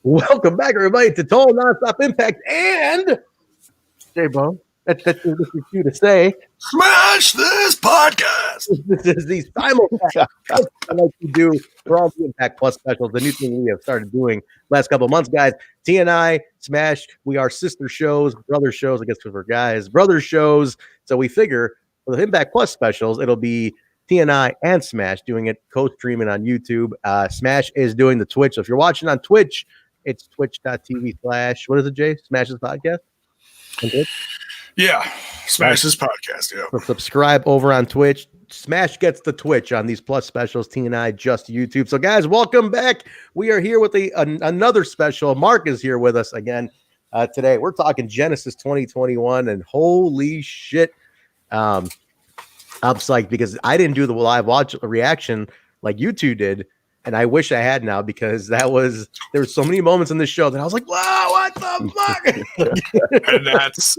Welcome back, everybody, to Total Nonstop Impact and J-Bone. That's this is you to say. Smash this podcast. This is the simulcast I like to do for all the Impact Plus specials. The new thing we have started doing last couple of months, guys. TNI, Smash, we are sister shows, brother shows. I guess for guys, brother shows. So we figure for the Impact Plus specials, it'll be TNI and Smash doing it co-streaming on YouTube. Smash is doing the Twitch. So if you're watching on Twitch, it's twitch.tv/ what is it, Jay? Smash's podcast? Yeah, Smash this podcast. Yeah. So subscribe over on Twitch. Smash gets the Twitch on these Plus specials. TNI just YouTube. So guys, welcome back. We are here with another special. Mark is here with us again today. We're talking Genesis 2021, and holy shit, I'm psyched because I didn't do the live watch reaction like you two did. And I wish I had now because there were so many moments in this show that I was like, wow, what the fuck?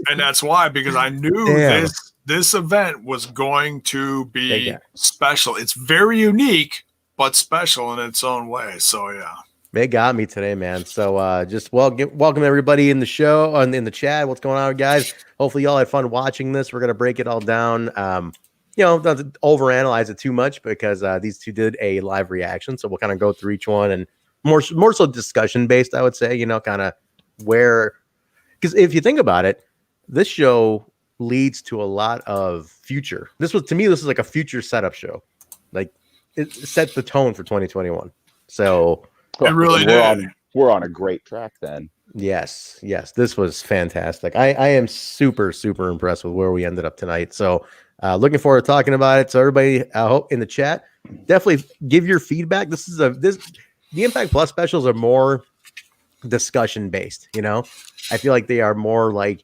and that's why, because I knew this event was going to be special. It's very unique, but special in its own way. So yeah. They got me today, man. So just welcome everybody in the show and in the chat. What's going on, guys? Hopefully y'all had fun watching this. We're gonna break it all down. Not to overanalyze it too much because these two did a live reaction. So we'll kind of go through each one and more so discussion based, I would say, kind of where, because if you think about it, this show leads to a lot of future. This was like a future setup show. Like it sets the tone for 2021. So it really did. We're on a great track then. Yes. This was fantastic. I am super, super impressed with where we ended up tonight. So looking forward to talking about it. So everybody, I hope in the chat, definitely give your feedback. The Impact Plus specials are more discussion based. I feel like they are more like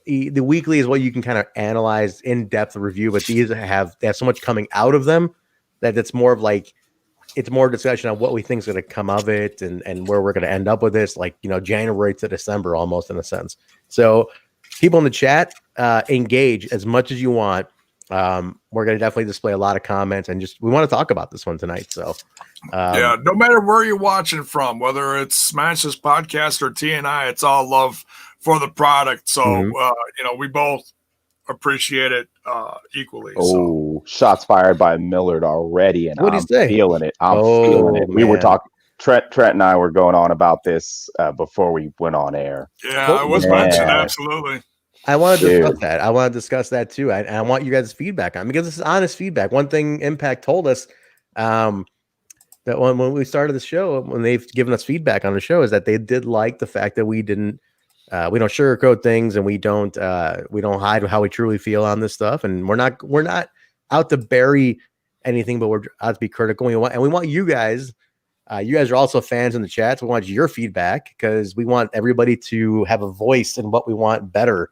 the weekly is what you can kind of analyze in depth review, but these have so much coming out of them that it's more of like, it's more discussion on what we think is going to come of it and where we're going to end up with this, like, January to December, almost in a sense. So people in the chat, engage as much as you want. We're going to definitely display a lot of comments and we want to talk about this one tonight. So, no matter where you're watching from, whether it's Smash's podcast or TNI, it's all love for the product. So, we both appreciate it equally. Oh, shots fired by Millard already, and I'm feeling it. I'm feeling it. We were talking. Trent and I were going on about this before we went on air. Yeah, I was mentioned absolutely. I want to discuss that. I want to discuss that too. I want you guys' feedback on it because this is honest feedback. One thing Impact told us that when we started the show, when they've given us feedback on the show, is that they did like the fact that we don't sugarcoat things and we don't hide how we truly feel on this stuff. And we're not out to bury anything, but we're out to be critical. We want you guys. You guys are also fans in the chat. So we want your feedback because we want everybody to have a voice in what we want better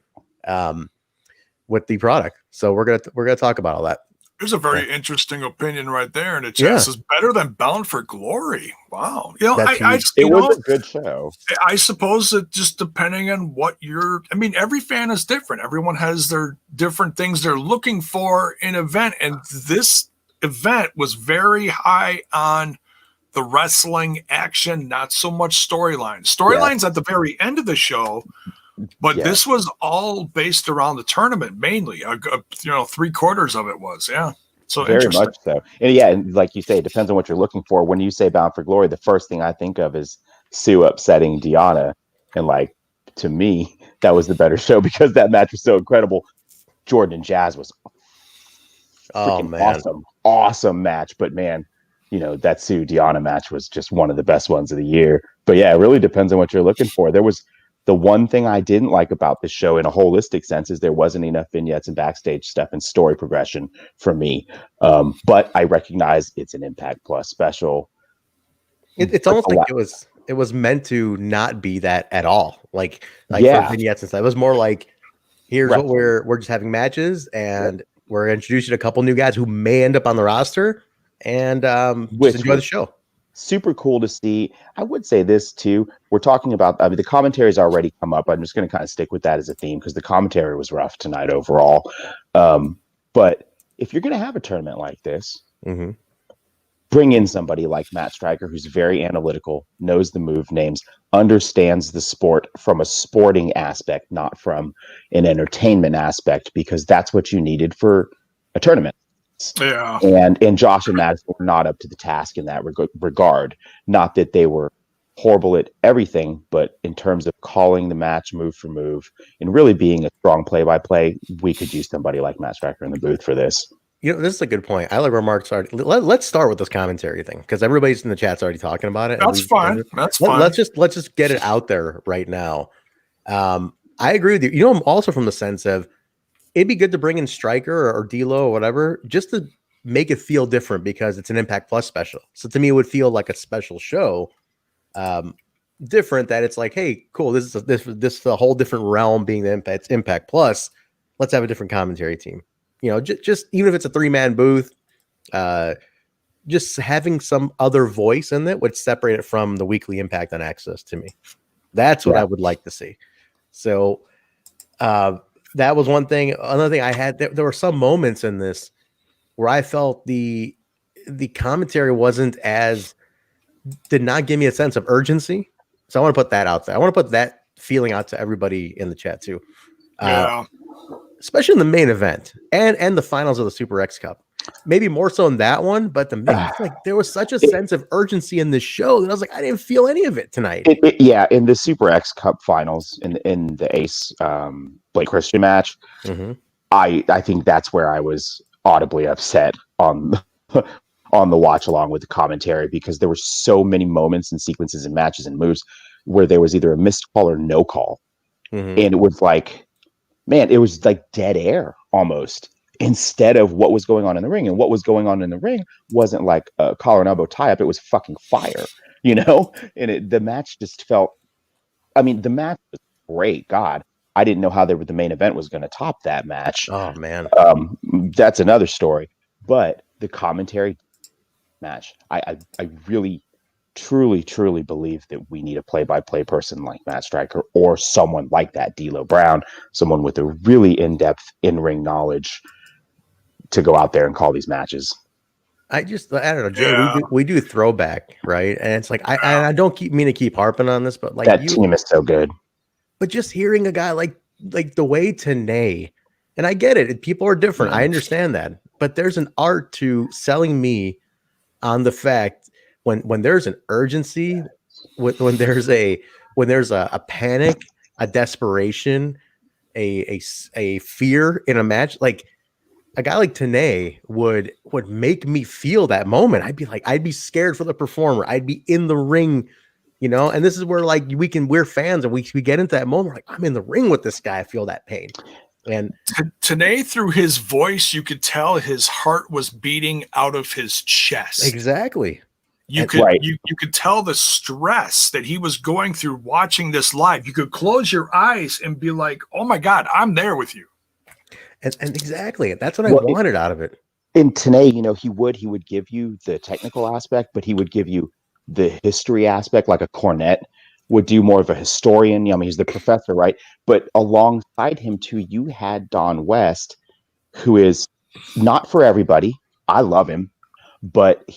with the product. So we're gonna talk about all that. There's a very interesting opinion right there, and it just is better than Bound for Glory. Wow, it was a good show. I suppose that just depending on what every fan is different. Everyone has their different things they're looking for in an event, and this event was very high on the wrestling action, not so much storylines at the very end of the show, but this was all based around the tournament mainly. 3/4 of it was so very much so. And like you say, it depends on what you're looking for. When you say Bound for Glory, the first thing I think of is Sue upsetting Deanna, and to me that was the better show because that match was so incredible. Jordynne and Jazz was awesome match, but man, that Sue Deanna match was just one of the best ones of the year. But yeah, it really depends on what you're looking for. There was the one thing I didn't like about this show in a holistic sense is there wasn't enough vignettes and backstage stuff and story progression for me. But I recognize it's an Impact Plus special. It's almost like it was meant to not be that at all. Like for vignettes and stuff. It was more like, here's what we're just having matches and we're going to introduce you to a couple new guys who may end up on the roster. And just enjoy the show. Super cool to see. I would say this too. We're talking about, the commentary's already come up. I'm just going to kind of stick with that as a theme because the commentary was rough tonight overall. But if you're going to have a tournament like this, bring in somebody like Matt Striker, who's very analytical, knows the move names, understands the sport from a sporting aspect, not from an entertainment aspect, because that's what you needed for a tournament. Yeah. And Josh and Madison were not up to the task in that regard. Not that they were horrible at everything, but in terms of calling the match move for move and really being a strong play-by-play, we could use somebody like Matt Striker in the booth for this. You know, this is a good point. I like where Mark's already. Let's start with this commentary thing because everybody's in the chat's already talking about it. That's fine. That's fine. Let's just get it out there right now. I agree with you. You know, also from the sense of it'd be good to bring in Striker or D'Lo or whatever, just to make it feel different because it's an Impact Plus special. So to me, it would feel like a special show. Different that it's like, hey, cool. This is a whole different realm being the Impact Plus. Let's have a different commentary team. You know, just even if it's a 3-man booth, just having some other voice in it would separate it from the weekly Impact on Access to me. That's what I would like to see. So that was one thing. Another thing I had, there were some moments in this where I felt the commentary did not give me a sense of urgency. So I want to put that out there. I want to put that feeling out to everybody in the chat too. Especially in the main event and the finals of the Super X Cup. Maybe more so in that one, but like there was such a sense of urgency in this show that I was like, I didn't feel any of it tonight. In the Super X Cup finals, in the Ace Blake Christian match, I think that's where I was audibly upset on the watch along with the commentary, because there were so many moments and sequences and matches and moves where there was either a missed call or no call, and it was like, man, it was like dead air almost, instead of what was going on in the ring. And what was going on in the ring wasn't like a collar and elbow tie-up. It was fucking fire, you know? And the match just felt, I mean, the match was great. God, I didn't know how the main event was going to top that match. Oh, man. That's another story. But the commentary match, I really, truly believe that we need a play-by-play person like Matt Striker, or someone like that, D'Lo Brown, someone with a really in-depth in-ring knowledge to go out there and call these matches. I don't know, Jay. We do throwback, right? And it's like I don't mean to keep harping on this, but like that team is so good. But just hearing a guy like the way Tenay, and I get it, people are different. I understand that, but there's an art to selling me on the fact when there's an urgency, when there's a panic, a desperation, a fear in a match, like a guy like Tenay would make me feel that moment. I'd be scared for the performer. I'd be in the ring, you know. And this is where like we're fans and we get into that moment. Like, I'm in the ring with this guy. I feel that pain. And Tenay, through his voice, you could tell his heart was beating out of his chest. Exactly. You could tell the stress that he was going through watching this live. You could close your eyes and be like, "Oh my God, I'm there with you." And exactly, that's what I wanted out of it. In Tenay, you know, he would give you the technical aspect, but he would give you the history aspect, like a Cornette would do more of a historian. I mean, he's the professor, right? But alongside him too, you had Don West, who is not for everybody. I love him, but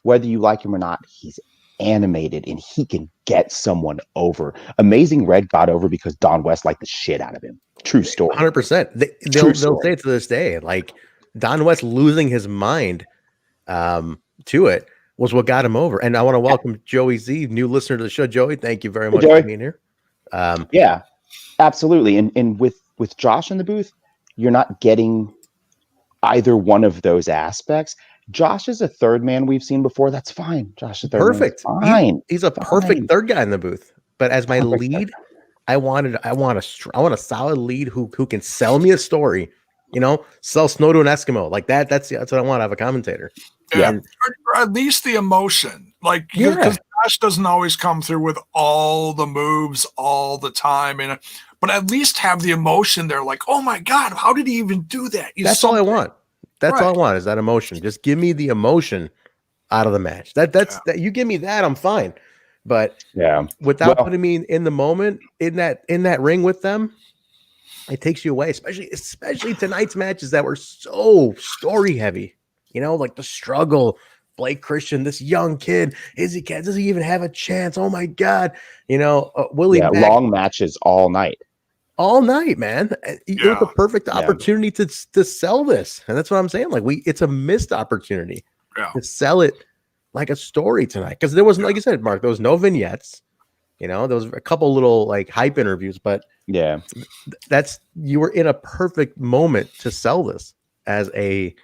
whether you like him or not, he's animated and he can get someone over. Amazing Red got over because Don West liked the shit out of him. True story. 100%. They'll say it to this day. Like Don West losing his mind to it was what got him over. And I want to welcome Joey Z, new listener to the show. Joey, thank you very much for being here. Yeah, absolutely. And with Josh in the booth, you're not getting either one of those aspects. Josh is a third man we've seen before. That's fine. Josh is perfect. Fine. He's a perfect third guy in the booth. But as my lead, I want a solid lead who can sell me a story. You know, sell snow to an Eskimo like that. That's what I want out of a commentator. Yeah, or at least the emotion. Like, because Josh doesn't always come through with all the moves all the time, but at least have the emotion there. Like, oh my God, how did he even do that? That's all I want. That's all I want is that emotion. Just give me the emotion out of the match. That you give me that, I'm fine. But without putting me in the moment in that ring with them, it takes you away. Especially tonight's matches that were so story heavy. You know, like the struggle, Blake Christian, this young kid, does he even have a chance? Oh my God. Willie Yeah, Mack, long matches all night. all night, man. It was a perfect opportunity to sell this. And that's what I'm saying. Like it's a missed opportunity to sell it like a story tonight. Because there wasn't, like you said, Mark, there was no vignettes. There was a couple little like hype interviews, but yeah, you were in a perfect moment to sell this as a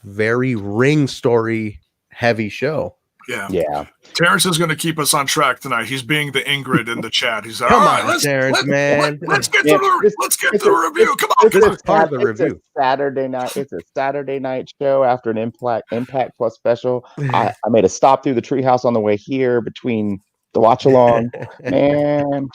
very ring story heavy show. Yeah. Terrence is going to keep us on track tonight. He's being the Ingrid in the chat. He's like, come all on, right, Terrence, man. Let's get to the review. Come on. This is part of the review. Saturday night. It's a Saturday night show after an Impact Plus special. I made a stop through the treehouse on the way here between the watch along. Man,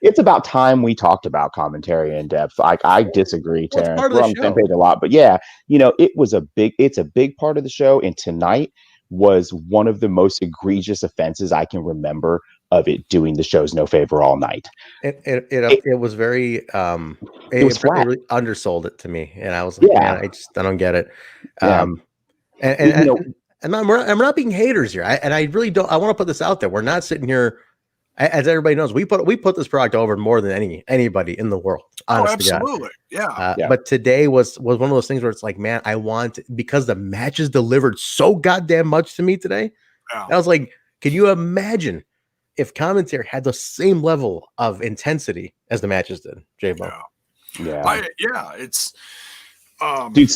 it's about time we talked about commentary in depth. I disagree, Terrence. We're on the same page a lot, but yeah, it's a big part of the show, and tonight was one of the most egregious offenses I can remember of it doing the show's no favor all night. It was very it was flat. Really undersold it to me, and I was like, man, I don't get it. And I'm not being haters here. I really don't. I want to put this out there. We're not sitting here, as everybody knows. We put this product over more than anybody in the world. Honestly, absolutely, But today was one of those things where it's like, man, because the matches delivered so goddamn much to me today. I was like, can you imagine if commentary had the same level of intensity as the matches did, J-Bo? It's dude.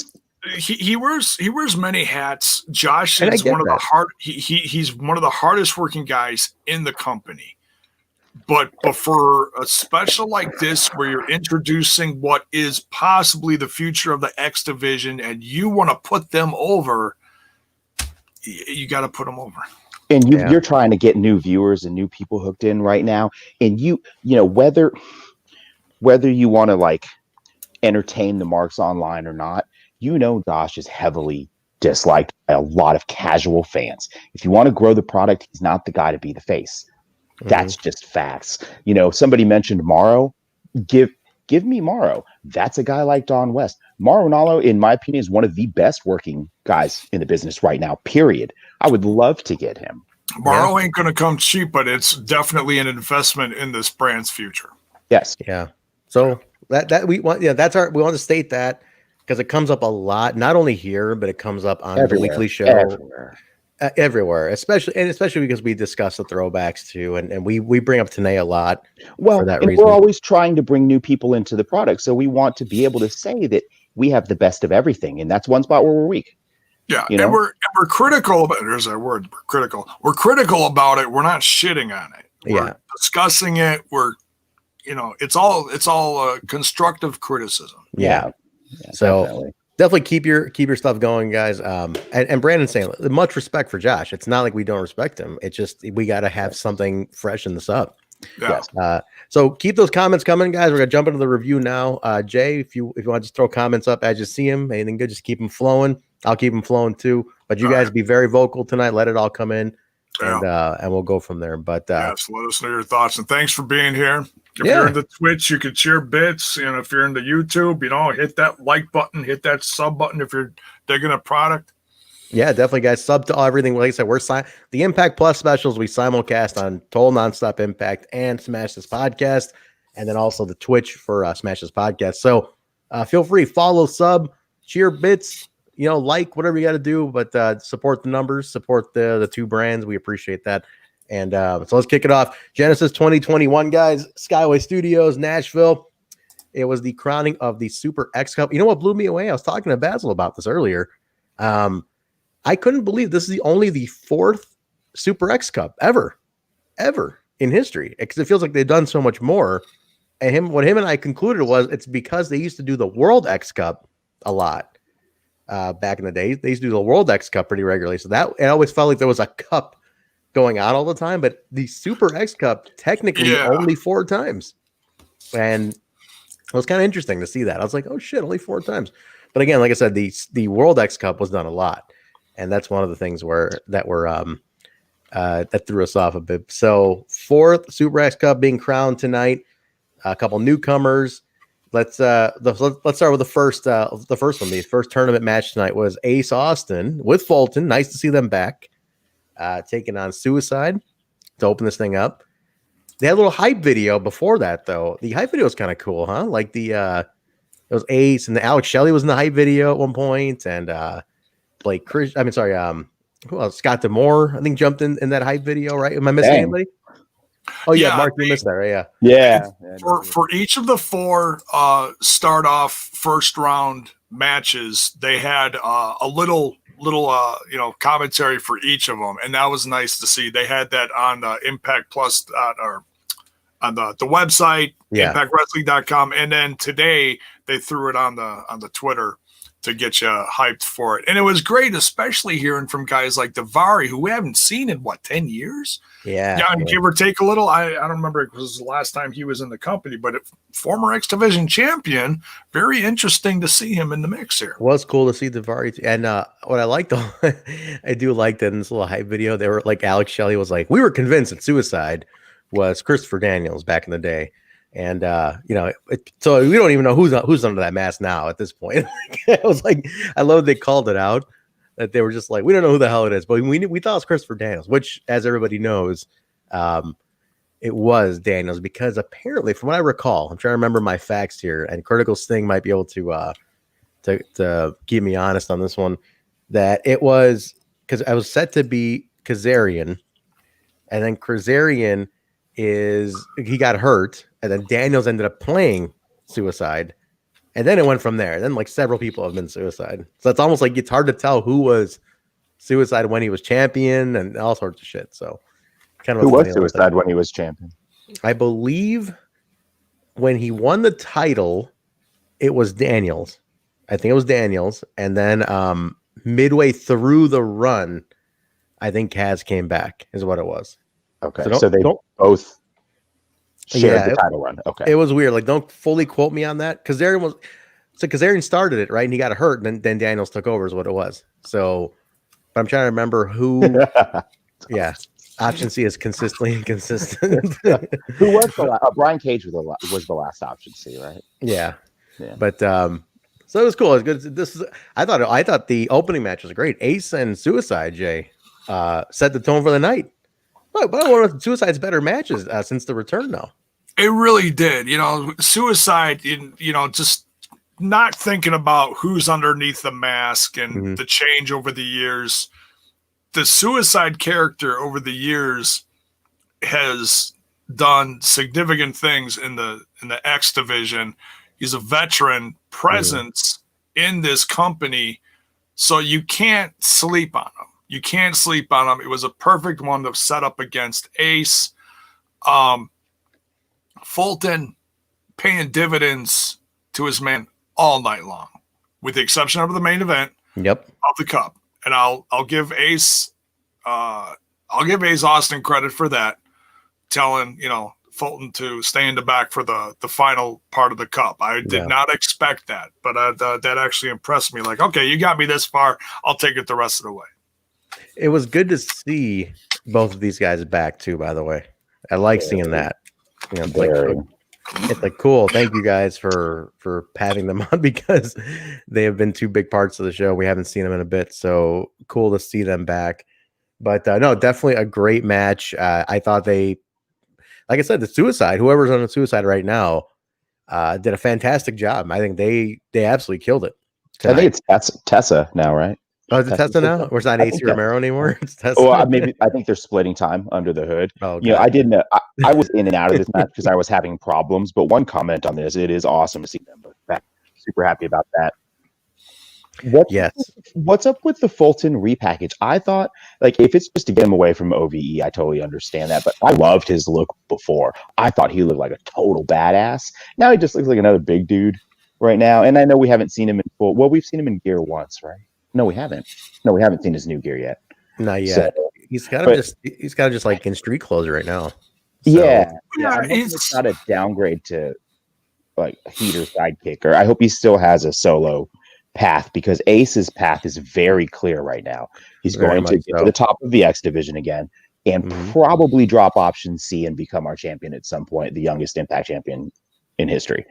He wears many hats. Josh is one of the he's one of the hardest working guys in the company. But for a special like this, where you're introducing what is possibly the future of the X division, and you want to put them over, you got to put them over. And you're trying to get new viewers and new people hooked in right now. And whether you want to like entertain the marks online or not, Josh is heavily disliked by a lot of casual fans. If you want to grow the product, he's not the guy to be the face. That's just facts. Somebody mentioned Morrow. Give me Morrow. That's a guy like Don West. Mauro Ranallo, in my opinion, is one of the best working guys in the business right now, period. I would love to get him. Morrow ain't going to come cheap, but it's definitely an investment in this brand's future. Yes. Yeah. So that we want, we want to state that because it comes up a lot, not only here, but it comes up on the weekly show. Everywhere, especially because we discuss the throwbacks too, and we bring up Tenay a lot. Well, for that and reason. We're always trying to bring new people into the product, so we want to be able to say that we have the best of everything, and that's one spot where we're weak. Yeah, and we're critical about. There's our word. We're critical. We're critical about it. We're not shitting on it. We're discussing it. We're, it's all constructive criticism. Yeah. So. Definitely keep your stuff going, guys. And Brandon saying much respect for Josh. It's not like we don't respect him. It's just we got to have something fresh in the sub. Yeah. So keep those comments coming, guys. We're gonna jump into the review now. Jay, if you want to just throw comments up as you see them, anything good, just keep them flowing. I'll keep them flowing too. But you guys be very vocal tonight. Let it all come in, and we'll go from there. But so let us know your thoughts, and thanks for being here. If you're in the Twitch, you can cheer bits. And if you're in the YouTube, hit that like button, hit that sub button if you're digging a product. Yeah, definitely, guys. Sub to everything. Like I said, we're the Impact Plus specials. We simulcast on Total Nonstop Impact and Smash This Podcast, and then also the Twitch for Smash This Podcast. So feel free, follow, sub, cheer bits, like whatever you got to do, but support the numbers, support the two brands. We appreciate that. And so let's kick it off. Genesis 2021, guys. Skyway Studios, Nashville. It was the crowning of the Super X Cup. You know what blew me away? I was talking to Basil about this earlier. I couldn't believe this is only the fourth Super X Cup ever in history. Because it feels like they've done so much more. And what him and I concluded was it's because they used to do the World X Cup a lot back in the day. They used to do the World X Cup pretty regularly. So that it always felt like there was a cup going on all the time, but the Super X Cup technically only 4 times. And it was kind of interesting to see that. I was like, oh shit, only 4 times. But again, like I said, the World X Cup was done a lot. And that's one of the things that threw us off a bit. So 4th Super X Cup being crowned tonight. A couple newcomers. let's start with the first one. The first tournament match tonight was Ace Austin with Fulton. Nice to see them back, taking on Suicide to open this thing up. They had a little hype video before that, though. The hype video was kind of cool, huh? Like it was Ace and Alex Shelley was in the hype video at one point, and Blake Chris. I mean, sorry, who else? Scott Demore, I think, jumped in that hype video, right? Am I missing anybody? Oh yeah, Mark, you missed that, right? Yeah. For each of the 4 start off first round matches, they had a little commentary for each of them, and that was nice to see. They had that on Impact Plus or on the website, impactwrestling.com, and then today they threw it on the Twitter to get you hyped for it. And it was great, especially hearing from guys like Daivari, who we haven't seen in 10 years. Yeah, give or take a little. I don't remember, it was the last time he was in the company, but former X Division champion. Very interesting to see him in the mix here. It was cool to see Daivari. And what I liked, though, I do like that in this little hype video, they were like, Alex Shelley was like, we were convinced that Suicide was Christopher Daniels back in the day. And so we don't even know who's under that mask now at this point. I was like, I love they called it out, that they were just like, we don't know who the hell it is, but we thought it was Christopher Daniels, which, as everybody knows, it was Daniels, because apparently, from what I recall, I'm trying to remember my facts here, and Critical Sting might be able to keep me honest on this one, that it was because I was set to be Kazarian, and then Kazarian he got hurt, and then Daniels ended up playing Suicide, and then it went from there. Then like several people have been Suicide, so it's almost like it's hard to tell who was Suicide when he was champion and all sorts of shit. So kind of who was Suicide when he was champion? I believe when he won the title, it was Daniels. I think it was Daniels, and then midway through the run, I think Kaz came back, is what it was. Okay, so they both shared the title run. Okay, it was weird. Like, don't fully quote me on that, because Kazarian started it, right, and he got hurt, and then Daniels took over, is what it was. So, but I'm trying to remember who. Yeah, option C is consistently inconsistent. Who was the last? Brian Cage was the last option C, right? Yeah. But so it was cool. It was good. I thought the opening match was great. Ace and Suicide, Jay, set the tone for the night. But one of Suicide's better matches since the return, though. It really did. Suicide, just not thinking about who's underneath the mask and the change over the years. The Suicide character over the years has done significant things in the X division. He's a veteran presence in this company, so you can't sleep on him. It was a perfect one to set up against Ace. Fulton paying dividends to his man all night long, with the exception of the main event of the Cup. And I'll give Ace Austin credit for that, telling Fulton to stay in the back for the final part of the Cup. I did not expect that, but that actually impressed me. Like, okay, you got me this far, I'll take it the rest of the way. It was good to see both of these guys back too, by the way. I like seeing that. It's like cool. Thank you guys for having them on, because they have been two big parts of the show. We haven't seen them in a bit, so cool to see them back. But no, definitely a great match. I thought like I said, the Suicide, whoever's on the Suicide right now, did a fantastic job. I think they absolutely killed it tonight. I think it's Tessa now, right? Oh, is it Tessa now? Or it's not AC Romero anymore? It's Tessa. Well, maybe I think they're splitting time under the hood. Oh, okay. I didn't. I was in and out of this match because I was having problems. But one comment on this: it is awesome to see them back. Super happy about that. What's up with the Fulton repackage? I thought, like, if it's just to get him away from OVE, I totally understand that. But I loved his look before. I thought he looked like a total badass. Now he just looks like another big dude right now. And I know we haven't seen him in full. Well, we've seen him in gear once, right? No, we haven't. No, we haven't seen his new gear yet. Not yet. So, he's got to just like in street clothes right now. So. Yeah. It's not a downgrade to like a heater sidekick. Or I hope he still has a solo path, because Ace's path is very clear right now. He's going to get to the top of the X division again and probably drop option C and become our champion at some point, the youngest Impact champion in history.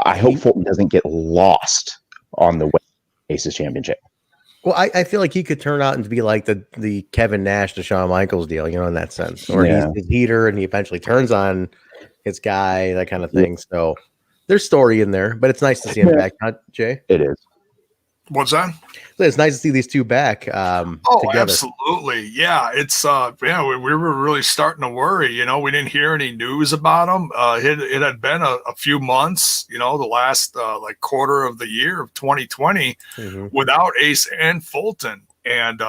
I hope Fulton doesn't get lost on the way to Aces championship. Well, I feel like he could turn out and to be like the Kevin Nash to Shawn Michaels deal, in that sense, or he's his heater and he eventually turns on his guy, that kind of thing. So there's story in there, but it's nice to see him back, huh, Jay? It is. What's that? It's nice to see these two back. Oh, together. Absolutely. Yeah. It's we were really starting to worry. We didn't hear any news about them. It had been a few months, the last quarter of the year of 2020 without Ace and Fulton. And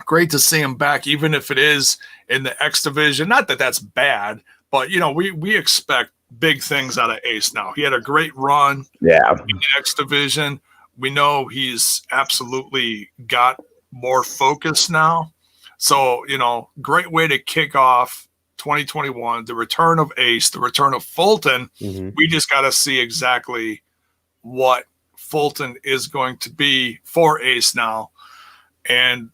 great to see him back, even if it is in the X division. Not that that's bad, but we expect big things out of Ace now. He had a great run in the X division. We know he's absolutely got more focus now. So, great way to kick off 2021, the return of Ace, the return of Fulton. We just got to see exactly what Fulton is going to be for Ace now and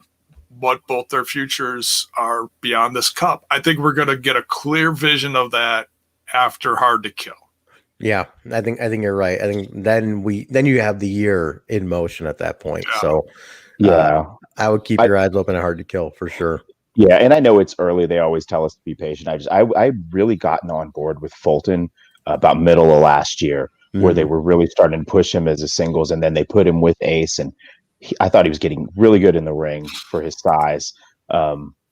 what both their futures are beyond this cup. I think we're going to get a clear vision of that after Hard to Kill. Yeah, I think you're right. I think then you have the year in motion at that point. Yeah. So I would keep your eyes open at Hard to Kill for sure. Yeah, and I know it's early. They always tell us to be patient. I really gotten on board with Fulton about middle of last year, where they were really starting to push him as a singles, and then they put him with Ace, and I thought he was getting really good in the ring for his size.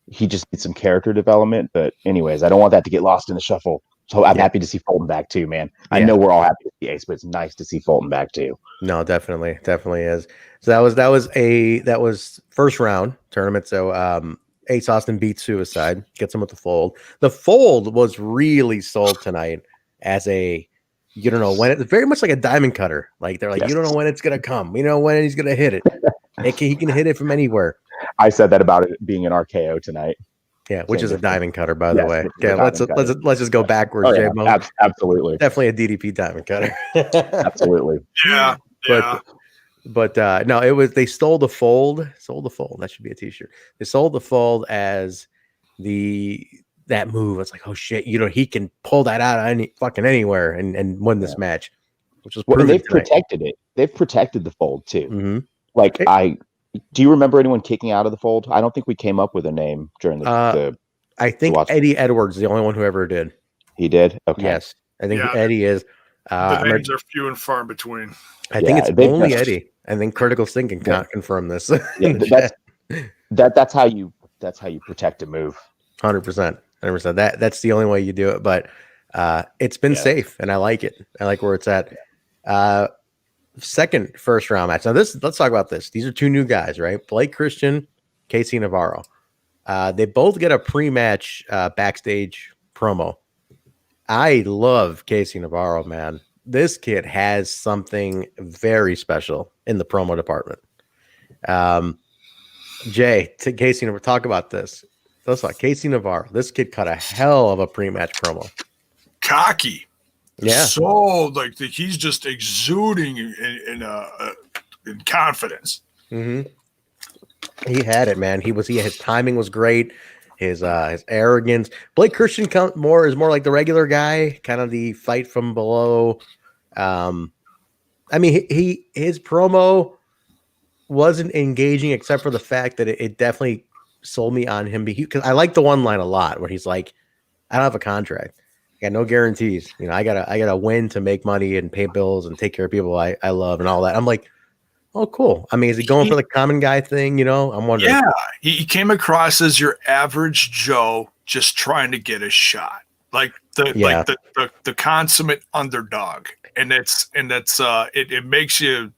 He just needs some character development, but anyways, I don't want that to get lost in the shuffle. So I'm happy to see Fulton back too, man. I know we're all happy to see Ace, but it's nice to see Fulton back too. No, definitely is. So that was first round tournament. So Ace Austin beats Suicide, gets him with the fold. The fold was really sold tonight as you don't know when. It's very much like a diamond cutter. Like they're like, you don't know when it's gonna come. You know when he's gonna hit it. He can hit it from anywhere. I said that about it being an RKO tonight. Yeah, which is a diamond cutter, by the way. Yeah, let's just go backwards, Jay. Absolutely, definitely a DDP diamond cutter. Absolutely. Yeah. But no, it was they stole the fold. Sold the fold. That should be a T-shirt. They sold the fold as that move. It's like, oh shit, he can pull that out anywhere and win this match, which was and they've protected it. They've protected the fold too. Do you remember anyone kicking out of the fold? I don't think we came up with a name during the I think Eddie Edwards is the only one who ever did. He did? Okay. Yes. I think Eddie is. The names are few and far in between. I think it's only Eddie. I think Critical Thinking can confirm this. That's how you protect a move. 100%. That's the only way you do it. But it's been safe, and I like it. I like where it's at. Second first round match. Now let's talk about this. These are two new guys, right? Blake Christian, Casey Navarro. They both get a pre-match backstage promo. I love Casey Navarro, man. This kid has something very special in the promo department. Jay, to Casey, talk about this. Let's talk Casey Navarro. This kid cut a hell of a pre-match promo. Cocky. Yeah. So he's just exuding in confidence. Mm-hmm. He had it, man. His timing was great. His arrogance. Blake Christian is more like the regular guy, kind of the fight from below. His promo wasn't engaging except for the fact that it definitely sold me on him because I like the one line a lot where he's like, I don't have a contract. I got no guarantees. I gotta win to make money and pay bills and take care of people I love and all that. I'm like, oh, cool. Is he going for the common guy thing? I'm wondering. Yeah, he came across as your average Joe just trying to get a shot, like the consummate underdog, and it makes you,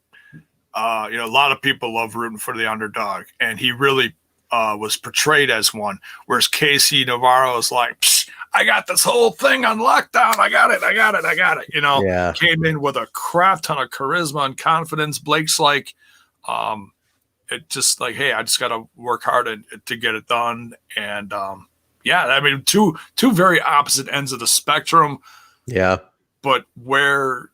a lot of people love rooting for the underdog, and he really was portrayed as one. Whereas Casey Navarro is like, I got this whole thing on lockdown. I got it. Came in with a crap ton of charisma and confidence. Blake's like, it just like, hey, I just got to work hard to get it done. And two very opposite ends of the spectrum. Yeah. But where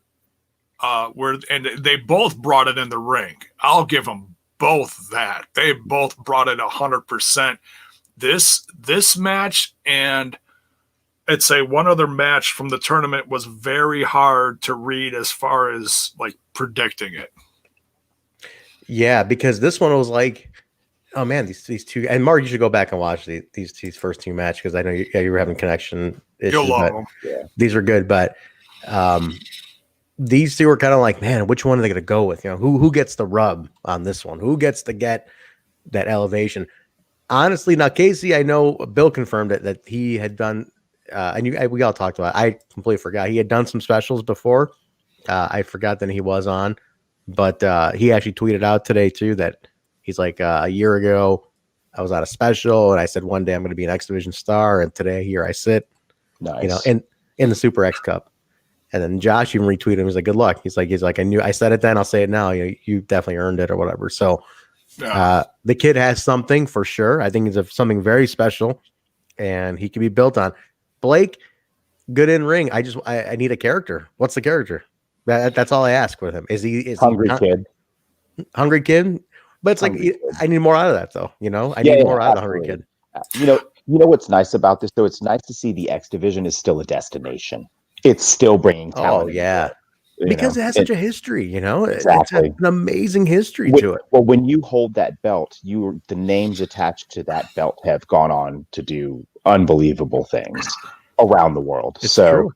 they both brought it in the ring. I'll give them both that. They both brought it 100%. This match and I'd say one other match from the tournament was very hard to read as far as like predicting it. Yeah, because this one was like, oh man, these two, and Mark, you should go back and watch these first two matches because I know you were having connection issues. You'll love them. Yeah. These are good, but these two are kind of like, man, which one are they going to go with? You know, who gets the rub on this one? Who gets to get that elevation? Honestly, now Casey, I know Bill confirmed it that he had done, and we all talked about it. I completely forgot he had done some specials before. I forgot that he was on, but he actually tweeted out today too that he's like, a year ago I was on a special and I said one day I'm going to be an X Division star, and today here I sit, Nice. you know, in the Super X Cup. And then Josh even retweeted him. He's like, good luck. He's like, I said it then, I'll say it now. You definitely earned it or whatever. So the kid has something for sure. I think it's something very special and he can be built on. Blake, good in ring. I need a character. What's the character? That's all I ask with him. Is Hungry he kid? Hungry kid? But it's Hungry like, kid. I need more out of that though. You know, I need more out of the Hungry kid. You know what's nice about this though? It's nice to see the X Division is still a destination. It's still bringing talent. Oh yeah. Because it has such a history, you know. Exactly. It's an amazing history to it. Well, when you hold that belt, the names attached to that belt have gone on to do unbelievable things around the world. It's true.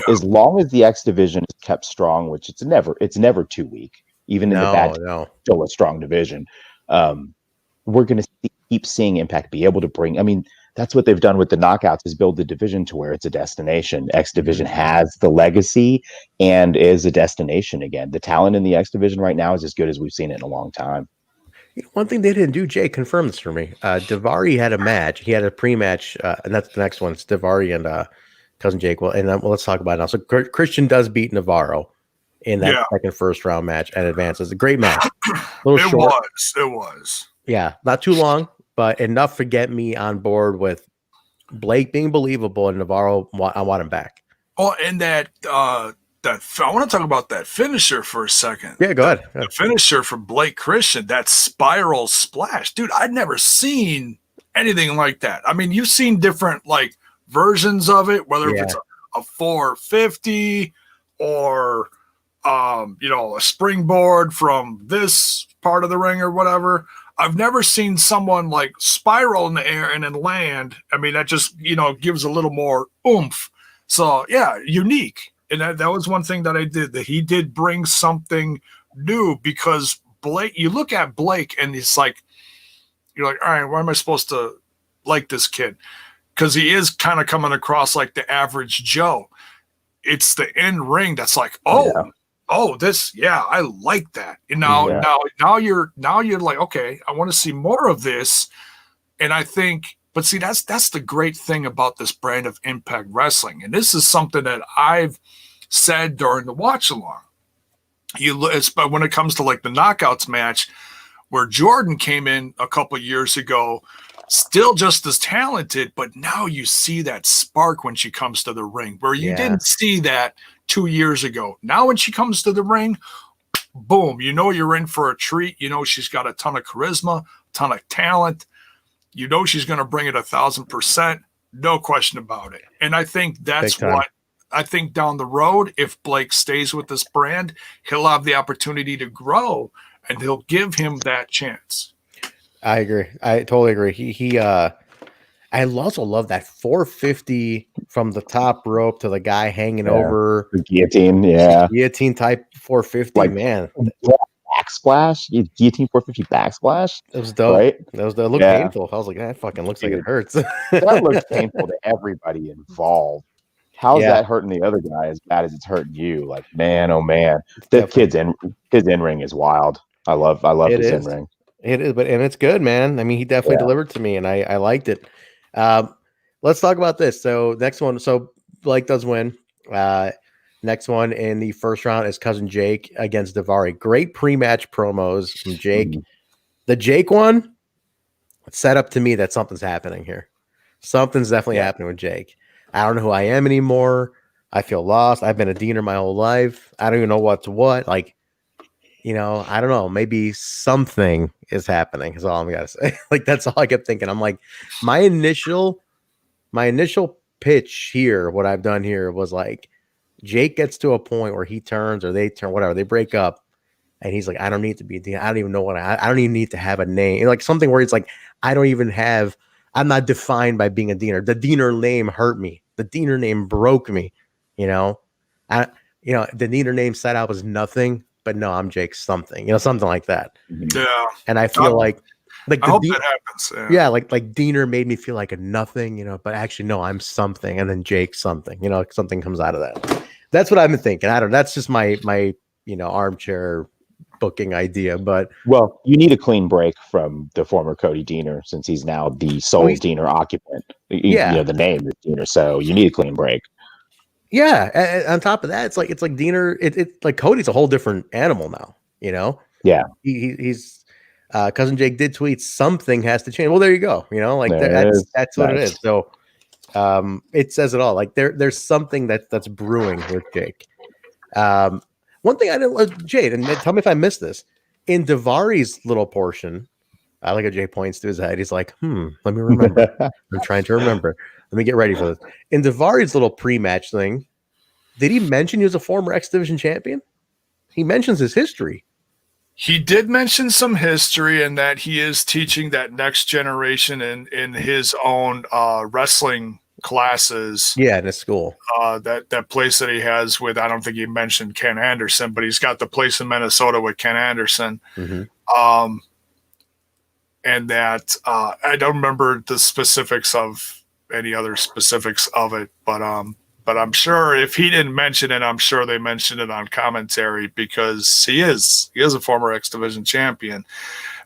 As long as the X Division is kept strong, which it's never too weak, even in the bad, still a strong division. We're going to keep seeing Impact be able to bring. I mean, that's what they've done with the knockouts, is build the division to where it's a destination. X Division has the legacy and is a destination again. The talent in the X Division right now is as good as we've seen it in a long time. One thing they didn't do, Jay, confirm this for me. Daivari had a match. He had a pre-match, and that's the next one. It's Daivari and Cousin Jake. Well, let's talk about it now. So Christian does beat Navarro in that second first round match and advances. A great match. It was. Yeah, not too long, but enough to get me on board with Blake being believable and Navarro. I want him back. Oh, and that I want to talk about that finisher for a second. Yeah, go ahead. The finisher for Blake Christian, that spiral splash, dude. I'd never seen anything like that. I mean, you've seen different like versions of it, whether if it's a 450 or a springboard from this part of the ring or whatever. I've never seen someone like spiral in the air and then land. I mean, that just, gives a little more oomph. So yeah, unique. And that was one thing that I did, that he did bring something new, because Blake, you look at Blake and it's like, you're like, all right, why am I supposed to like this kid? Because he is kind of coming across like the average Joe. It's the in ring that's like, I like that. And now you're like, okay, I want to see more of this. And I think, but see, that's the great thing about this brand of Impact Wrestling. And this is something that I've said during the watch along. But when it comes to like the knockouts match where Jordynne came in a couple of years ago, still just as talented, but now you see that spark when she comes to the ring, where you didn't see that 2 years ago. Now when she comes to the ring, boom, you're in for a treat. She's got a ton of charisma, a ton of talent. She's going to bring it 1,000%, no question about it. And I think that's what I think down the road, if Blake stays with this brand, he'll have the opportunity to grow, and he'll give him that chance. I agree. I totally agree. I also love that 450 from the top rope to the guy hanging over the guillotine. Guillotine type 450, like, man. Backsplash, guillotine 450 backsplash. It was dope. Right? It looked painful. I was like, that fucking looks like it hurts. That looks painful to everybody involved. How's that hurting the other guy as bad as it's hurting you? Like, man, oh man, his in ring is wild. I love his in ring. It is, and it's good, man. I mean, he definitely delivered to me, and I liked it. Let's talk about this. So next one. So Blake does win. Next one in the first round is Cousin Jake against Daivari. Great pre-match promos from Jake. Mm-hmm. The Jake one set up to me that something's happening here. Something's definitely happening with Jake. I don't know who I am anymore. I feel lost. I've been a Diener my whole life. I don't even know what's what. Like, I don't know. Maybe something is happening is all I'm going to say. Like, that's all I kept thinking. I'm like, my initial pitch here, what I've done here was like Jake gets to a point where he turns or they turn, whatever, they break up. And he's like, I don't need to be I don't even know I don't even need to have a name. Like something where it's like, I'm not defined by being a Diener. The Diener name hurt me. The Diener name broke me. The Diener name set out was nothing, but no, I'm Jake something, something like that. Yeah. And I feel like I hope that happens. Yeah, like Diener made me feel like a nothing, but actually no, I'm something, and then Jake something, something comes out of that. That's what I've been thinking. I don't. That's just my armchair booking idea. But well, you need a clean break from the former Cody Diener since he's now the sole Diener occupant. The name is Diener, so you need a clean break. Yeah. And on top of that, it's like Diener. It's like Cody's a whole different animal now. Yeah. He's. Cousin Jake did tweet something has to change. Well, there you go. That's what it is. So it says it all. Like there's something that's brewing with Jake. One thing I didn't Jade, and tell me if I missed this. In Daivari's little portion, I like how Jay points to his head. He's like, let me remember. I'm trying to remember. Let me get ready for this. In Daivari's little pre-match thing, did he mention he was a former X Division champion? He mentions his history. He did mention some history and that he is teaching that next generation in his own wrestling classes. Yeah, in his school. That place that he has with, I don't think he mentioned Ken Anderson, but he's got the place in Minnesota with Ken Anderson. Mm-hmm. And that I don't remember the specifics of any other specifics of it, but I'm sure if he didn't mention it, I'm sure they mentioned it on commentary because he is a former X Division champion.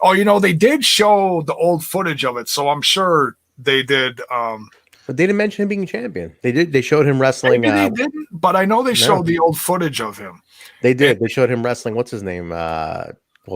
Oh, they did show the old footage of it, so I'm sure they did. But they didn't mention him being champion. They did. They showed him wrestling. Maybe they didn't, but I know they showed the old footage of him. They did. They showed him wrestling. What's his name?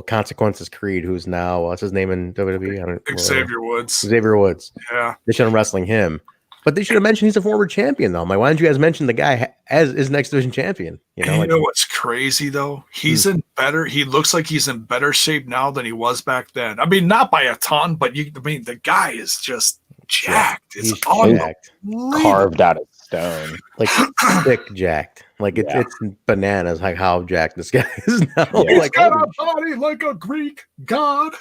Consequences Creed, who's now what's his name in WWE? Xavier Woods. Xavier Woods. Yeah. They showed him wrestling him. But they should have mentioned he's a former champion, though. Why don't you guys mention the guy as is next division champion? You know what's crazy though? He's in better. He looks like he's in better shape now than he was back then. I mean, not by a ton, but the guy is just jacked. It's jacked. Carved out of stone, like thick jacked. Like it's bananas. Like how jacked this guy is now. He's like, got a body like a Greek god.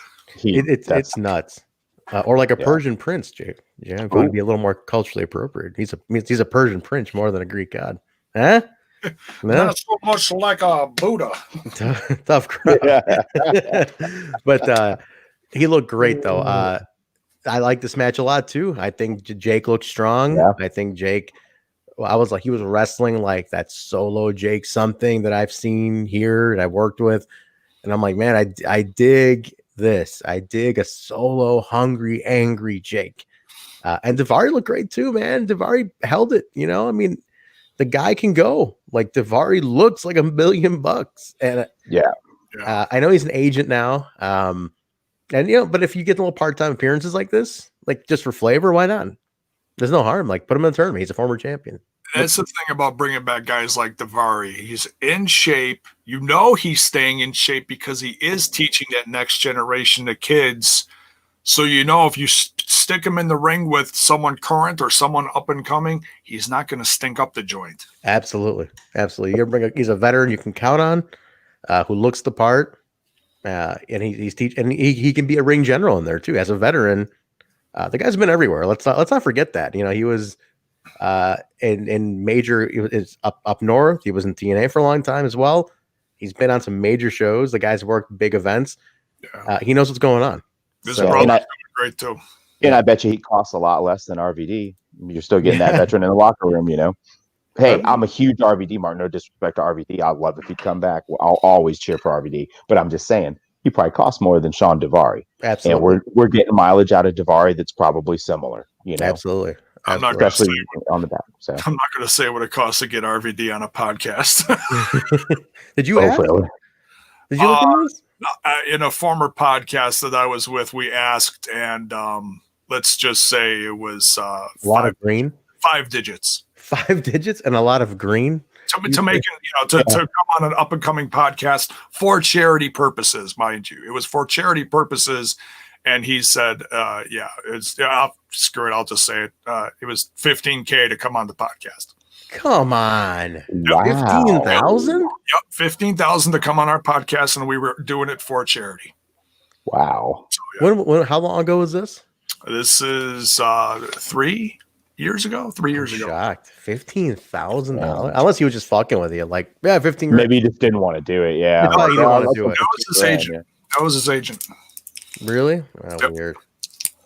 It's nuts. Or like a Persian prince, Jake. Yeah, I'm going to be a little more culturally appropriate. He's a Persian prince more than a Greek god. Huh? No? Not so much like a Buddha. Tough crowd. But he looked great, though. I like this match a lot, too. I think Jake looked strong. Yeah. I think Jake, I was like, he was wrestling like that solo Jake something that I've seen here and I've worked with. And I'm like, man, I dig this. I dig a solo, hungry, angry Jake. And Daivari looked great too, man. Daivari held it, I mean, the guy can go. Like Daivari looks like $1 million. And I know he's an agent now. And but if you get a little part-time appearances like this, like just for flavor, why not? There's no harm. Like put him in the tournament. He's a former champion. That's the thing about bringing back guys like Daivari. He's in shape. He's staying in shape because he is teaching that next generation of kids. So if you stick him in the ring with someone current or someone up and coming, he's not going to stink up the joint. Absolutely. He's a veteran you can count on, who looks the part, and he's teaching, and he can be a ring general in there too. As a veteran, the guy's been everywhere. Let's not forget that. He was in major. He was up north. He was in TNA for a long time as well. He's been on some major shows. The guy's worked big events. Yeah. He knows what's going on. This brother's great too. And I bet you he costs a lot less than RVD. You're still getting that veteran in the locker room, Hey, I'm a huge RVD mark. No disrespect to RVD. I'd love if he'd come back. I'll always cheer for RVD. But I'm just saying, he probably costs more than Sean Daivari. Absolutely. And we're getting mileage out of Daivari that's probably similar. Absolutely. I'm not going to say on the back. So I'm not going to say what it costs to get RVD on a podcast. Did you ask? Really? Did you look at this? In a former podcast that I was with, we asked, and let's just say it was a lot of green. 5 digits. 5 digits and a lot of green. To make it, to come on an up and coming podcast for charity purposes, mind you, it was for charity purposes, And he said, screw it, I'll just say it. It was $15K to come on the podcast. Come on. Wow. 15,000? Yep, 15,000 to come on our podcast, and we were doing it for charity. Wow. So, yeah. When how long ago was this? This is 3 years ago. 3 years ago. Shocked. $15,000. Unless he was just fucking with you. Like, yeah, 15 grand. Maybe he just didn't want to do it. Yeah. No, he didn't want to do it. That was his agent. That was his agent. Really? Oh, Yep. Weird.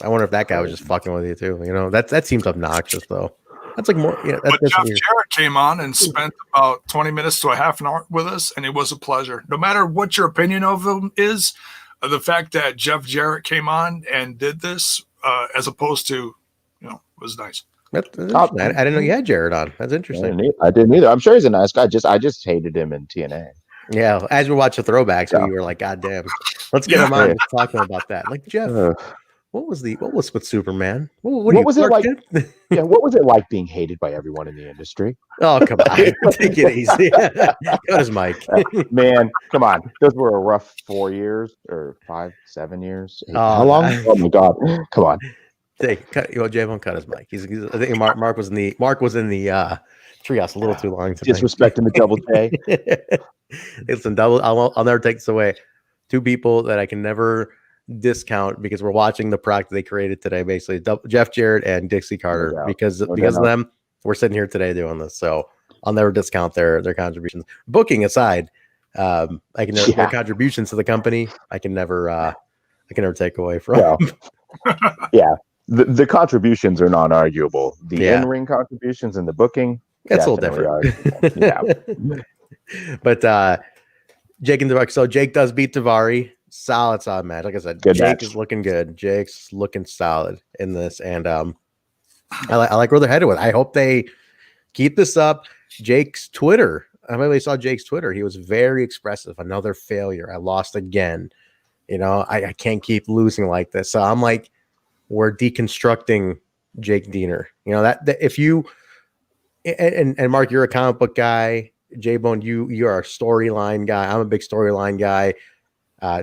I wonder if that guy was just fucking with you too. You know, that seems obnoxious though. That's like more. Yeah, But that's Jeff weird. Jarrett came on and spent about 20 minutes to a half an hour with us, and it was a pleasure. No matter what your opinion of him is, the fact that Jeff Jarrett came on and did this, as opposed to, was nice. That's interesting. I didn't know you had Jared on. That's interesting. I didn't either. I'm sure he's a nice guy. I just hated him in TNA. Yeah, as we watch the throwbacks, we were like, "God damn, let's get him on and talk to him about that." Like Jeff, what was with Superman? What was it like? Yeah, what was it like being hated by everyone in the industry? Oh, come on, take it easy. Got his mic, man. Come on, those were a rough 4 years or 5, 7 years. How long? Oh my god, come on. J-Bone cut his mic. I think Mark was in the treehouse a little too long tonight. Disrespecting the Double J. Listen, I'll never take this away. Two people that I can never discount because we're watching the product they created today. Basically, Jeff Jarrett and Dixie Carter. Because of them, we're sitting here today doing this. So I'll never discount their contributions. Booking aside, their contributions to the company, I can never take away from. Yeah. The contributions are non-arguable. The in-ring contributions and the booking, that's a little different. Yeah. But Jake and Daivari. So Jake does beat Daivari. Solid match. Like I said, Jake is looking good. Jake's looking solid in this, and I like where they're headed with. I hope they keep this up. Jake's Twitter. I really saw Jake's Twitter. He was very expressive. Another failure. I lost again. I can't keep losing like this. So I'm like, we're deconstructing Jake Diener. That if you and Mark, you're a comic book guy. J-Bone, you are a storyline guy. I'm a big storyline guy.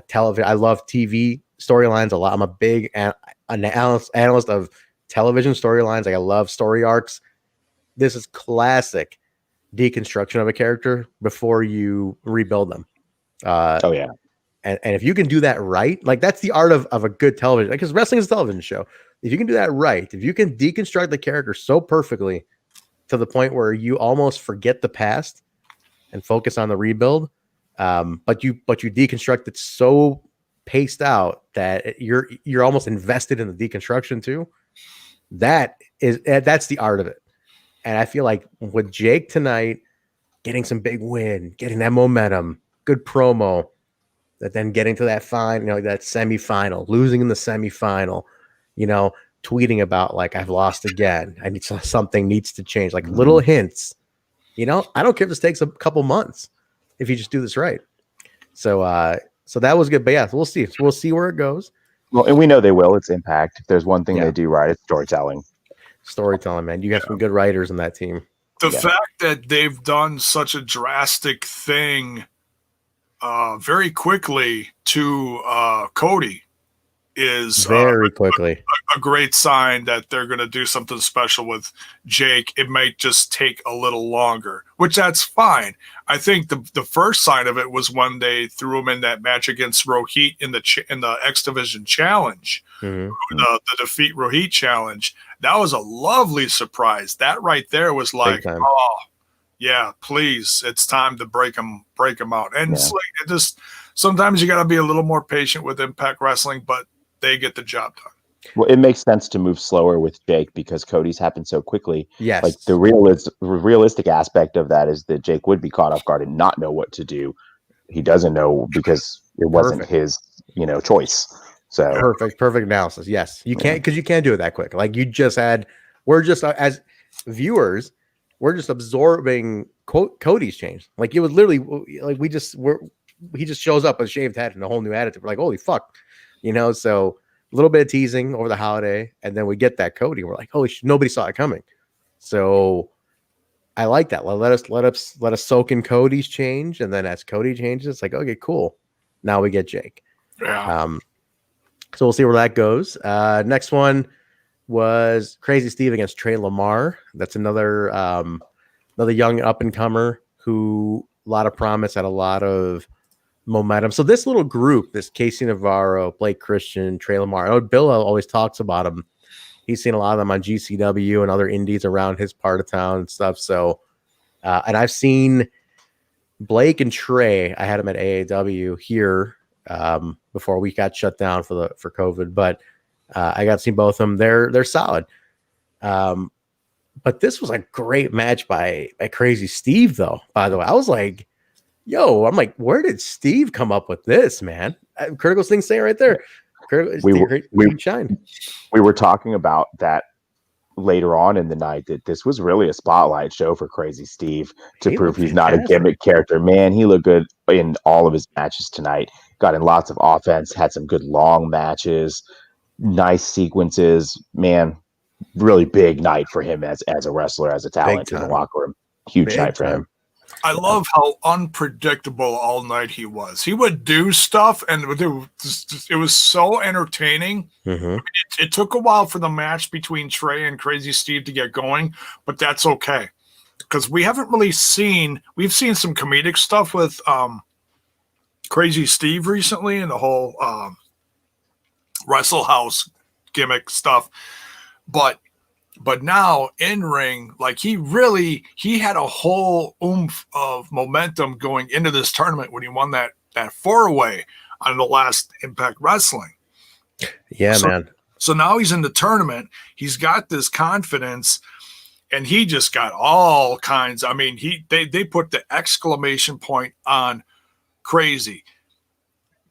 Television. I love TV storylines a lot. I'm a big analyst of television storylines. Like I love story arcs. This is classic deconstruction of a character before you rebuild them. And if you can do that right, like that's the art of a good television, because wrestling is a television show. If you can do that right, if you can deconstruct the character so perfectly to the point where you almost forget the past and focus on the rebuild, but you deconstruct it so paced out that you're almost invested in the deconstruction too. That's the art of it. And I feel like with Jake tonight, getting some big win, getting that momentum, good promo, that then getting to that that semifinal, losing in the semifinal, tweeting about like, I've lost again. I need something needs to change, like little hints, I don't care if this takes a couple months if you just do this right. So that was good, but yeah, we'll see where it goes. Well, and we know they will. It's Impact. If there's one thing they do right, it's storytelling. Storytelling, man. You got some good writers in that team. The fact that they've done such a drastic thing very quickly to Cody is very quickly a great sign that they're going to do something special with Jake. It might just take a little longer, which that's fine. I think the first sign of it was when they threw him in that match against Rohit in the X Division Challenge, the Defeat Rohit Challenge. That was a lovely surprise. That right there was like, oh yeah, please, it's time to break them out. And it's like, it just sometimes you got to be a little more patient with Impact Wrestling, but they get the job done. Well, it makes sense to move slower with Jake because Cody's happened so quickly. Yes. Like the realistic aspect of that is that Jake would be caught off guard and not know what to do. He doesn't know because it wasn't his, choice. So perfect analysis. Yes, you can't, because you can't do it that quick. Like we're just as viewers, we're just absorbing Cody's change. Like it was literally like he just shows up with a shaved head and a whole new attitude. We're like, holy fuck, So a little bit of teasing over the holiday, and then we get that Cody. We're like, holy shit, nobody saw it coming. So I like that. Let us soak in Cody's change, and then as Cody changes, it's like, okay, cool. Now we get Jake. Yeah. So we'll see where that goes. Next one was Crazy Steve against Trey Lamar. That's another young up and comer who a lot of promise, had a lot of momentum. So this little group, this Casey Navarro, Blake Christian, Trey Lamar. I know Bill always talks about him. He's seen a lot of them on GCW and other indies around his part of town and stuff. So, and I've seen Blake and Trey. I had them at AAW here before we got shut down for COVID, but I got to see both of them. They're solid. But this was a great match by Crazy Steve, though. By the way, I was like, "Yo!" I'm like, "Where did Steve come up with this, man?" Critical thing saying right there. We were talking about that later on in the night, that this was really a spotlight show for Crazy Steve to prove he's not a gimmick character. Man, he looked good in all of his matches tonight. Got in lots of offense, had some good long matches, nice sequences. Man, really big night for him as a wrestler, as a talent in the locker room. Huge night for him. I love how unpredictable all night he was. He would do stuff, and it was so entertaining. Mm-hmm. It took a while for the match between Trey and Crazy Steve to get going, but that's okay, because we haven't really seen. We've seen some comedic stuff with Crazy Steve recently, and the whole Wrestle House gimmick stuff, but now in ring, like he had a whole oomph of momentum going into this tournament when he won that 4-way on the last Impact Wrestling. Yeah, man. So now he's in the tournament. He's got this confidence, and he just got all kinds. I mean, they put the exclamation point on Crazy.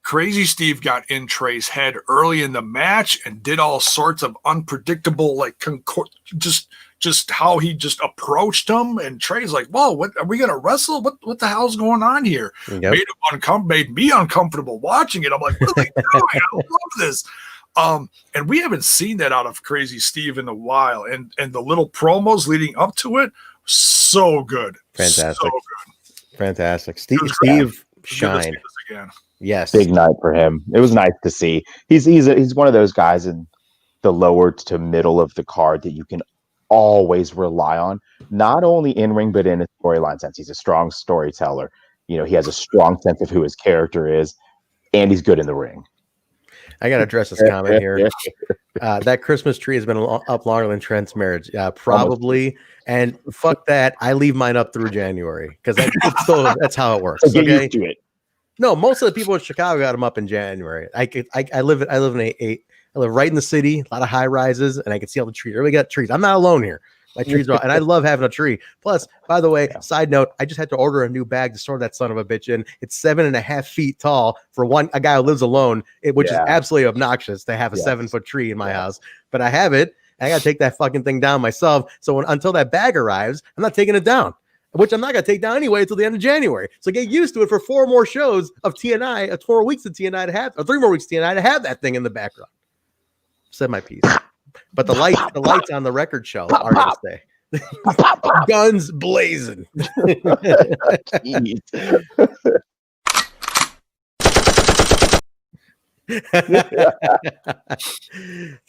Crazy Steve got in Trey's head early in the match and did all sorts of unpredictable, like just how he just approached him. And Trey's like, "Whoa, what are we gonna wrestle? What the hell's going on here?" Yep. Made me uncomfortable watching it. I'm like, "What are they doing? I love this." And we haven't seen that out of Crazy Steve in a while. And the little promos leading up to it, so good. Fantastic. So good. Fantastic. Steve shine. Again. Yes. Big night for him. It was nice to see. He's one of those guys in the lower to middle of the card that you can always rely on, not only in ring, but in a storyline sense. He's a strong storyteller. He has a strong sense of who his character is, and he's good in the ring. I got to address this comment here. That Christmas tree has been up longer than Trent's marriage. Probably. And fuck that. I leave mine up through January because that's how it works. So get okay? used to it. No, most of the people in Chicago got them up in January. I live right in the city, a lot of high rises, and I can see all the trees. Everybody got trees. I'm not alone here. My trees are, and I love having a tree. Plus, by the way, side note, I just had to order a new bag to store that son of a bitch in. It's 7.5 feet tall for a guy who lives alone, which is absolutely obnoxious to have a 7-foot tree in my house. But I have it, and I got to take that fucking thing down myself. So until that bag arrives, I'm not taking it down. Which I'm not going to take down anyway until the end of January. So get used to it for 4 more shows of TNI, 4 weeks of TNI to have, or 3 more weeks of TNI to have that thing in the background. Said my piece. But the lights on the record show are going to stay. Guns blazing.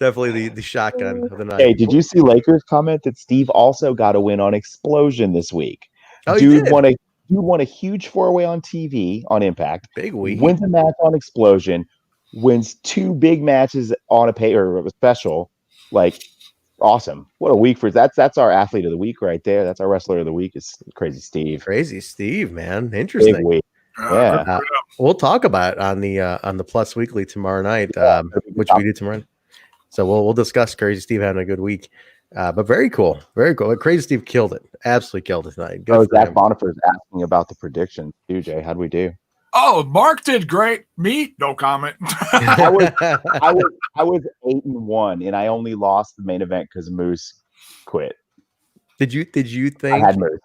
Definitely the shotgun of the night. Hey, did you see Lakers comment that Steve also got a win on Explosion this week? Oh, Dude won a huge 4-way on TV on Impact. Big week. Wins a match on Explosion. Wins 2 big matches on a pay or a special. Like, awesome! What a week for that's our athlete of the week right there. That's our wrestler of the week. Is Crazy Steve. Crazy Steve, man. Interesting. Big week. Yeah. We'll talk about it on the Plus Weekly tomorrow night, which we do tomorrow. So we'll discuss Crazy Steve having a good week. But very cool. Very cool. Crazy Steve killed it. Absolutely killed it tonight. Zach Bonifer's asking about the predictions too, Jay. How'd we do? Oh, Mark did great. Me, no comment. I was 8-1, and I only lost the main event because Moose quit. Did you think I had Moose?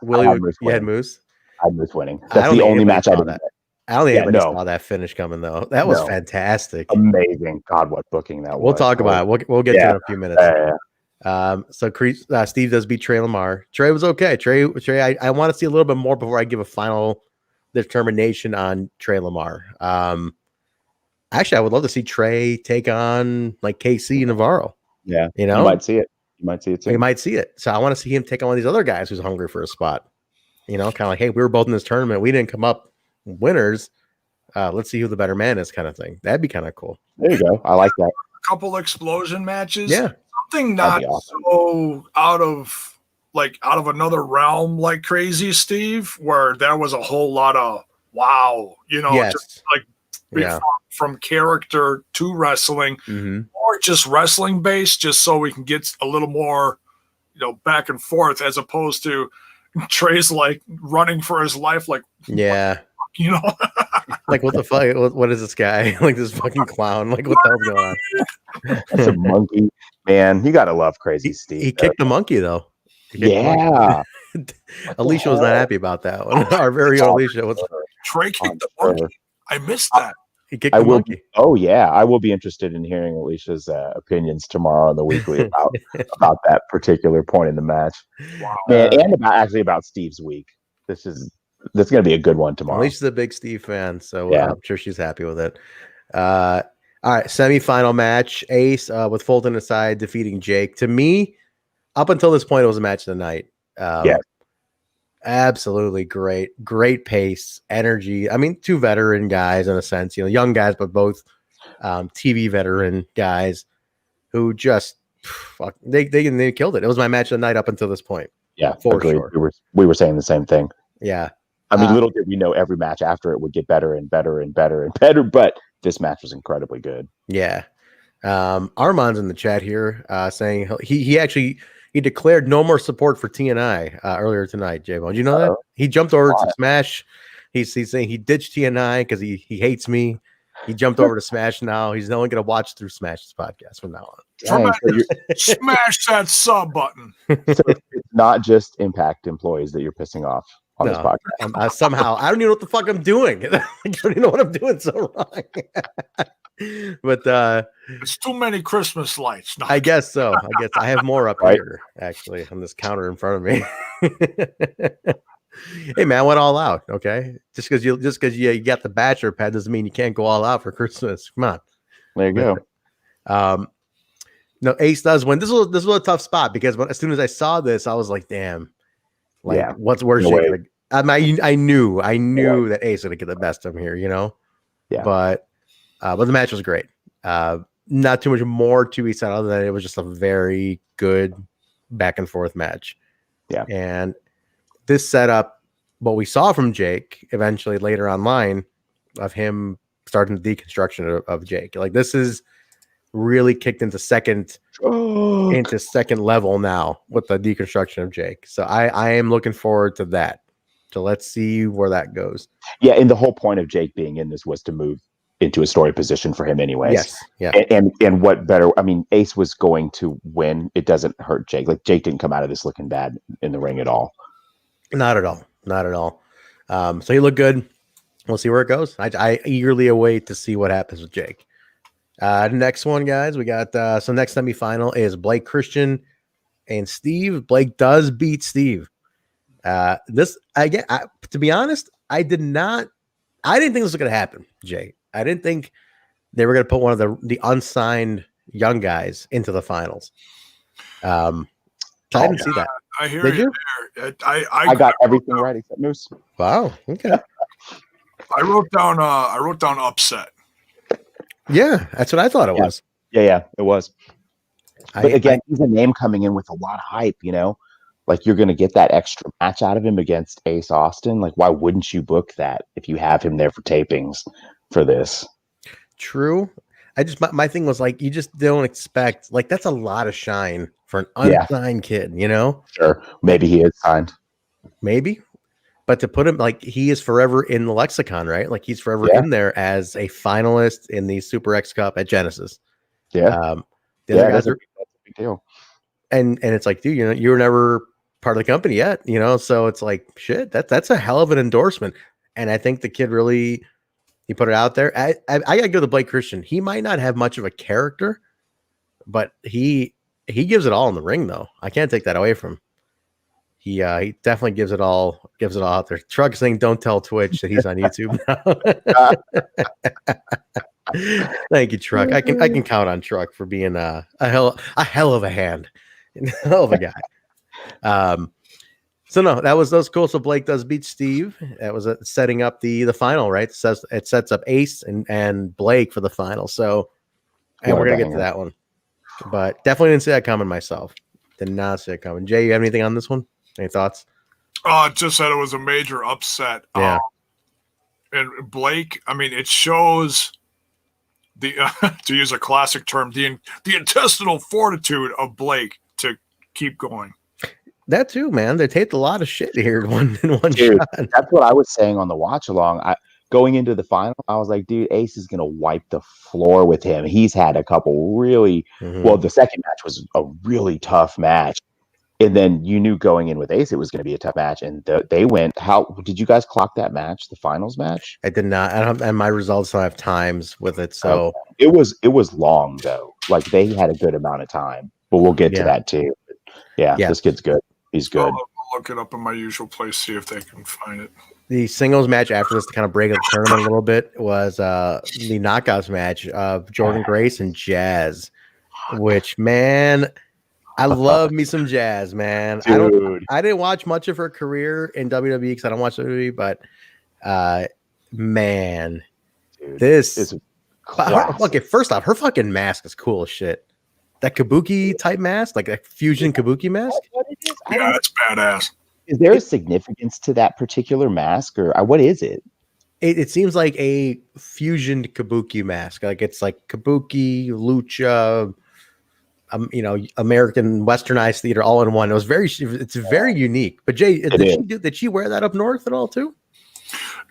You had Moose? I had Moose winning. That's the only match I didn't. I don't think anybody saw that finish coming though. That was fantastic. Amazing. God, what booking that was. We'll talk about it. We'll get to it in a few minutes. So Steve does beat Trey Lamar. Trey was okay. Trey. I want to see a little bit more before I give a final determination on Trey Lamar. Actually, I would love to see Trey take on like KC Navarro. Yeah, You know, you might see it. You might see it too. we might see it. So I want to see him take on one of these other guys who's hungry for a spot. You know, kind of like, hey, we were both in this tournament. We didn't come up winners. Let's see who the better man is, kind of thing. That'd be kind of cool. There you go. I like that. A couple explosion matches. Yeah. Something That'd not be awesome. so out of another realm like Crazy Steve, where there was a whole lot of wow, Yes. just like Yeah. from character to wrestling, Mm-hmm. or just wrestling based, just so we can get a little more, back and forth, as opposed to Trey's like running for his life, like Yeah. Like, what the fuck? What is this guy? Like, this fucking clown. Like, what the hell's going on? That's a monkey, man. You gotta love Crazy Steve. He kicked the monkey, though. He kicked the monkey. Yeah. Alicia was not happy about that one. Our very own Alicia was. Trey kicked the monkey. I missed that. He kicked I the will. monkey. Oh yeah, I will be interested in hearing Alicia's opinions tomorrow on the weekly about that particular point in the match. Wow. Man, and about Steve's week. That's going to be a good one tomorrow. Alicia's a big Steve fan, so Yeah. I'm sure she's happy with it. All right, semifinal match. Ace with Fulton aside defeating Jake. To me, up until this point, it was a match of the night. Yeah. Absolutely great pace, energy. I mean, two veteran guys in a sense, young guys, but both TV veteran guys who just they killed it. It was my match of the night up until this point. Yeah, for agreed. sure. We were saying the same thing. Yeah. I mean, little did we know every match after it would get better and better and better and better, but this match was incredibly good. Yeah. Armand's in the chat here saying he declared no more support for TNI earlier tonight, J-Bone. Did you know that? He jumped over to Smash. He's saying he ditched TNI because he hates me. He jumped over to Smash now. He's only going to watch through Smash's podcast from now on. Dang, Smash that sub button. so it's not just Impact employees that you're pissing off on this podcast. Somehow, I don't even know what the fuck I'm doing. I don't even know what I'm doing so wrong. But it's too many Christmas lights. No. I guess so. I guess I have more up here actually on this counter in front of me. Hey man, I went all out. Okay, just because you got the bachelor pad doesn't mean you can't go all out for Christmas. Come on, there you go. No, Ace does win. This was a tough spot because as soon as I saw this, I was like, damn, what's worse? I knew that Ace would get the best of him here, Yeah, but the match was great. Not too much more to be said other than it was just a very good back and forth match. Yeah, and this set up what we saw from Jake eventually later online of him starting the deconstruction of Jake. Like, this is really kicked into second level now with the deconstruction of Jake. So I am looking forward to that. So let's see where that goes. Yeah, and the whole point of Jake being in this was to move into a story position for him anyways. Yes. Yeah. And what better, I mean, Ace was going to win. It doesn't hurt Jake. Like, Jake didn't come out of this looking bad in the ring at all. Not at all. So he looked good. We'll see where it goes. I eagerly await to see what happens with Jake. Next one, guys, we got so next semifinal is Blake Christian and Steve. Blake does beat Steve. To be honest, I didn't think this was going to happen, Jay. I didn't think they were going to put one of the unsigned young guys into the finals. So I didn't see that. I hear Did you? I got everything right except Moose. Wow. Okay. I wrote down upset. Yeah, that's what I thought it was. Yeah, it was. But again, he's a name coming in with a lot of hype, Like, you're going to get that extra match out of him against Ace Austin. Like, why wouldn't you book that if you have him there for tapings for this? True. My thing was like, you just don't expect, like, that's a lot of shine for an unsigned kid, Sure. Maybe he is signed. Maybe. But to put him, like, he is forever in the lexicon, right? Like, he's forever in there as a finalist in the Super X Cup at Genesis. Yeah. That's a big deal. And it's like, dude, you were never part of the company yet, so it's like, shit, that's a hell of an endorsement. And I think the kid really, he put it out there. I gotta go to Blake Christian. He might not have much of a character, but he gives it all in the ring, though. I can't take that away from him. He definitely gives it all out there. Truck saying, don't tell Twitch that he's on YouTube now. Thank you, Truck. I can count on Truck for being a hell of a hand, hell of a guy. So no, that was cool. So Blake does beat Steve. That was setting up the final, right? It sets up Ace and Blake for the final. So, and we're gonna get to that one, but definitely didn't see that coming myself. Did not see it coming. Jay, you have anything on this one? Any thoughts? Just said it was a major upset. Yeah. And Blake, I mean, it shows the to use a classic term, the intestinal fortitude of Blake to keep going. That too, man. They taped a lot of shit here in one Dude, shot. that's what I was saying on the watch along. Going into the final, I was like, dude, Ace is gonna wipe the floor with him. He's had a couple really well, the second match was a really tough match. And then you knew going in with Ace, it was going to be a tough match. And they went. How did you guys clock that match? The finals match? I did not. I don't. And my results don't have times with it. So it was long though. Like they had a good amount of time. But we'll get to that too. Yeah, this kid's good. He's good. I'll look it up in my usual place, see if they can find it. The singles match after this to kind of break up the tournament a little bit was the knockouts match of Jordynne Grace and Jazz, which, man, I love me some Jazz, man. Dude. I didn't watch much of her career in WWE because I don't watch WWE, but man, dude, this is okay. First off, her fucking mask is cool as shit. That kabuki type mask, like a fusion kabuki mask. Yeah, it's badass. Is there a significance to that particular mask, or what is it? It seems like a fusion kabuki mask. Like it's like kabuki, lucha, American westernized theater all in one. It's very unique. But Jay, did she wear that up north at all too?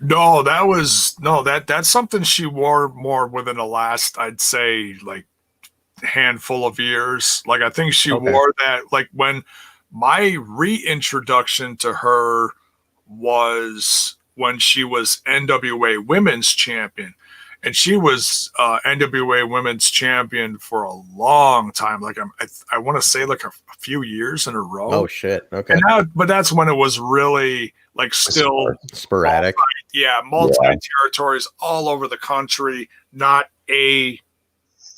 No, that's something she wore more within the last, I'd say, like handful of years. Like I think she wore that like when my reintroduction to her was when she was NWA Women's Champion. And she was NWA Women's Champion for a long time. Like I want to say like a few years in a row. Oh shit! Okay, but that's when it was really like still sporadic. Multi territories all over the country. Not a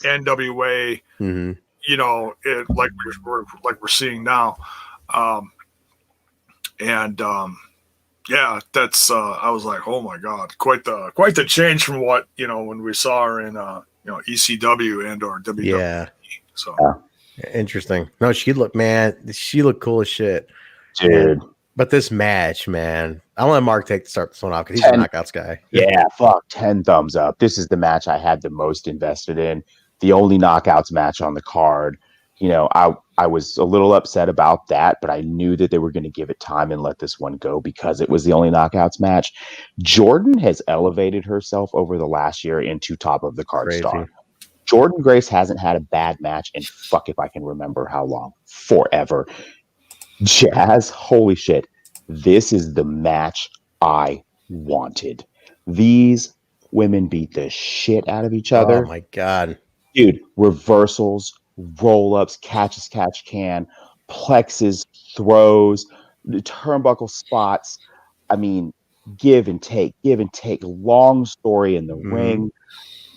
NWA. Mm-hmm. Like we're seeing now. Yeah, that's I was like, oh my god, quite the change from what when we saw her in ECW and or WWE. Yeah. So interesting. No, she looked cool as shit, dude. But this match, man, I'll let Mark start this one off because he's a knockouts guy. Yeah, 10 thumbs up. This is the match I had the most invested in. The only knockouts match on the card. I was a little upset about that, but I knew that they were going to give it time and let this one go because it was the only knockouts match. Jordynne has elevated herself over the last year into top of the card star. Jordynne Grace hasn't had a bad match in fuck if I can remember how long. Forever. Jazz, holy shit. This is the match I wanted. These women beat the shit out of each other. Oh my God. Dude, reversals, roll-ups, catch can, plexes, throws, turnbuckle spots. I mean, give and take. Long story in the ring.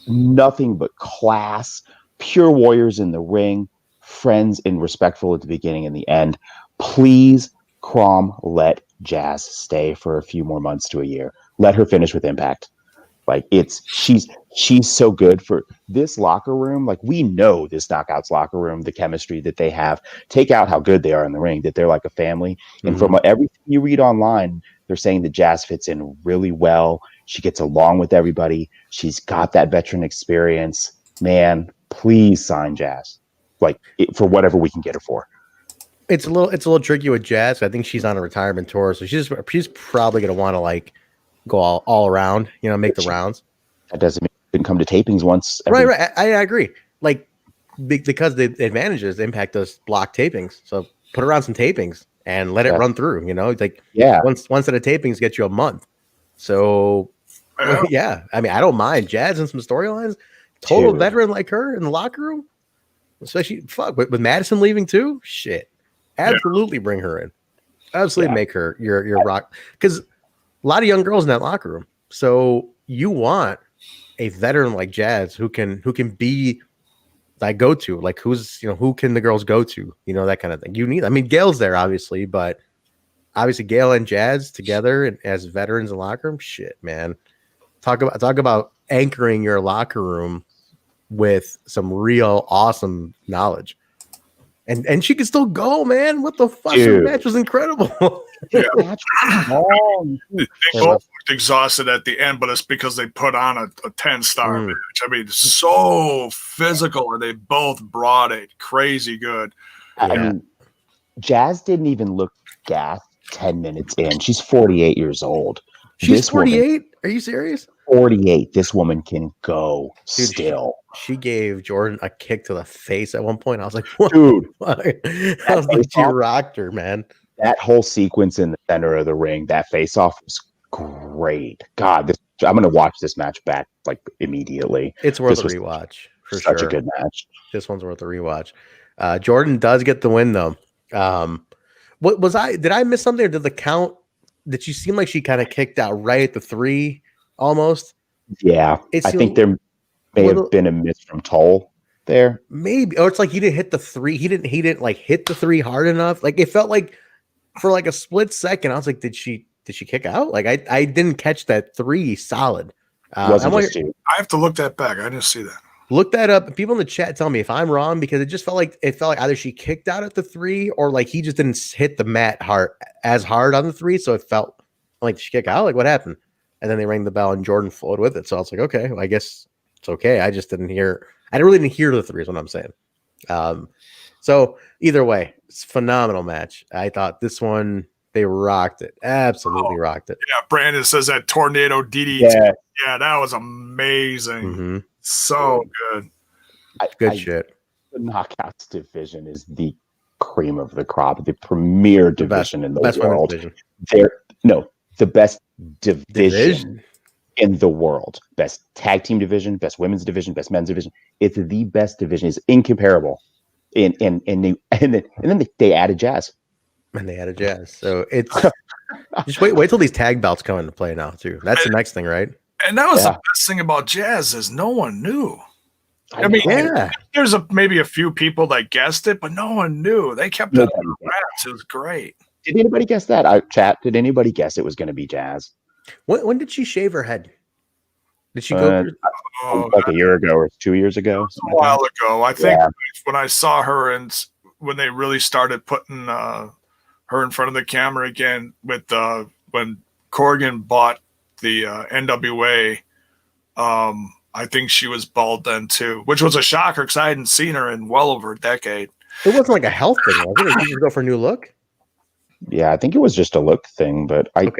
Nothing but class. Pure warriors in the ring. Friends and respectful at the beginning and the end. Please, Crom, let Jazz stay for a few more months to a year. Let her finish with Impact. Like she's so good for this locker room. Like we know this knockouts locker room, the chemistry that they have. Take out how good they are in the ring, that they're like a family. And from everything you read online, they're saying that Jazz fits in really well. She gets along with everybody. She's got that veteran experience. Man, please sign Jazz, for whatever we can get her for. It's a little tricky with Jazz. I think she's on a retirement tour, so she's probably gonna want to go all around, make the rounds. That doesn't mean you can come to tapings once. Right. I agree. Because the advantages Impact does block tapings, so put her on some tapings and let it run through. One set of tapings gets you a month. So yeah, I mean I don't mind Jazz and some storylines. Total veteran like her in the locker room, especially with Madison leaving too. Shit, absolutely bring her in. Absolutely make her your rock because. A lot of young girls in that locker room. So you want a veteran like Jazz who can be like go to, like who can the girls go to, that kind of thing. You need, I mean, Gail's there obviously, but obviously Gail and Jazz together and as veterans in the locker room, shit, man. Talk about anchoring your locker room with some real awesome knowloge. And she can still go, man. What the fuck? The match was incredible. Yeah. They both looked exhausted at the end, but it's because they put on a 10-star match. I mean, so physical, and they both brought it crazy good. I mean, Jazz didn't even look gassed 10 minutes in. She's 48 years old. She's 48? Are you serious? 48. This woman can go. Dude, still. She gave Jordynne a kick to the face at one point. I was like, what? Dude. I was like, she rocked her, man. That whole sequence in the center of the ring, that face-off was great. God, I'm going to watch this match back like immediately. It's worth a rewatch for sure. Such a good match. This one's worth a rewatch. Jordynne does get the win though. Did I miss something, or did the count? Did she seem like she kind of kicked out right at the 3 almost? Yeah, I think there may have been a miss from Toll there. Maybe, or it's like he didn't hit the 3. He didn't like hit the 3 hard enough. Like it felt like for like a split second, I was like, did she kick out? Like I didn't catch that 3 solid. I have to look that back. I didn't see that. Look that up. People in the chat tell me if I'm wrong, because it just felt like either she kicked out at the 3 or like he just didn't hit the mat hard on the 3. So it felt like, did she kick out? Like what happened? And then they rang the bell and Jordynne flowed with it. So I was like, okay, well, I guess it's okay. I really didn't hear the 3 is what I'm saying. So either way, it's a phenomenal match. I thought this one, they rocked it. Absolutely rocked it. Yeah. Brandon says that tornado DDT. Yeah, that was amazing. Mm-hmm. So good. Good shit. The Knockouts division is the cream of the crop, the premier division in the world. The best division in the world. Best tag team division, best women's division, best men's division. It's the best division. It's incomparable. And then they added Jazz. And they added Jazz. So it's just wait till these tag belts come into play now too. That's the next thing, right? And that was the best thing about Jazz is no one knew. I mean, there's maybe a few people that guessed it, but no one knew. They kept it on wraps. It was great. Did anybody guess that? Chat, did anybody guess it was going to be Jazz? When did she shave her head? Did she go like a year ago or 2 years ago? A while ago. I think when I saw her and when they really started putting her in front of the camera again with when Corgan bought the NWA, I think she was bald then too, which was a shocker because I hadn't seen her in well over a decade. It wasn't like a health thing, was it? Or did you go for a new look? Yeah, I think it was just a look thing, but I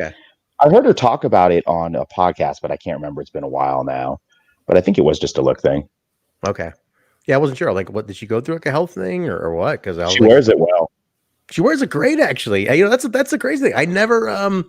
heard her talk about it on a podcast, but I can't remember. It's been a while now, but I think it was just a look thing. Okay. Yeah, I wasn't sure. Like, what did she go through, like a health thing or what? Because she wears it well. She wears it great, actually. That's the crazy thing. I never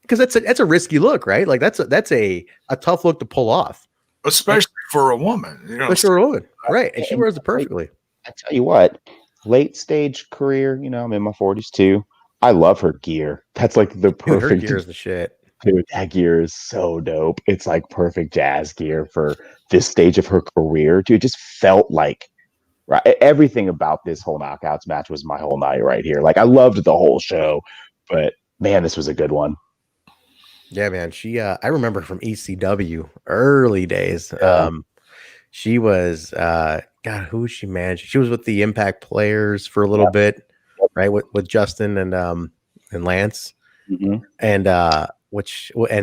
because that's a risky look, right? Like that's a tough look to pull off, especially for a woman. Especially for a woman, right? And she wears it perfectly. I tell you what, late stage career. I'm in my 40s too. I love her gear. That's like the perfect. Her gear is the shit. Dude, that gear is so dope. It's like perfect Jazz gear for this stage of her career. Dude, it just felt like everything about this whole Knockouts match was my whole night right here. Like I loved the whole show, but man, this was a good one. Yeah, man. She I remember from ECW early days. She was God, who was she managing? She was with the Impact Players for a little bit, right? With Justin and Lance. Mm-hmm. And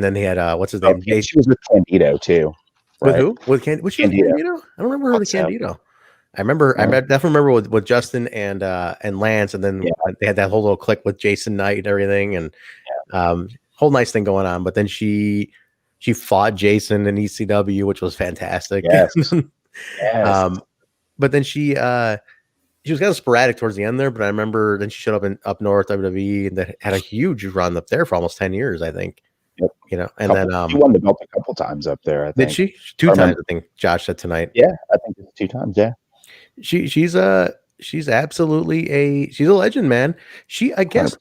then he had what's his name? She was with Candido too. Right? With who? Was she Candido? I don't remember her with Candido. I definitely remember with Justin and Lance, and then they had that whole little click with Jason Knight and everything, and whole nice thing going on. But then she fought Jason in ECW, which was fantastic. Yes. But then she was kind of sporadic towards the end there. But I remember then she showed up up north WWE and that had a huge run up there for almost 10 years, I think. Yep. Then she won the belt a couple times up there. I think. Did she? 2 times, I think. Josh said tonight. Yeah, I think it's 2 times. Yeah. She's absolutely she's a legend, man. I guess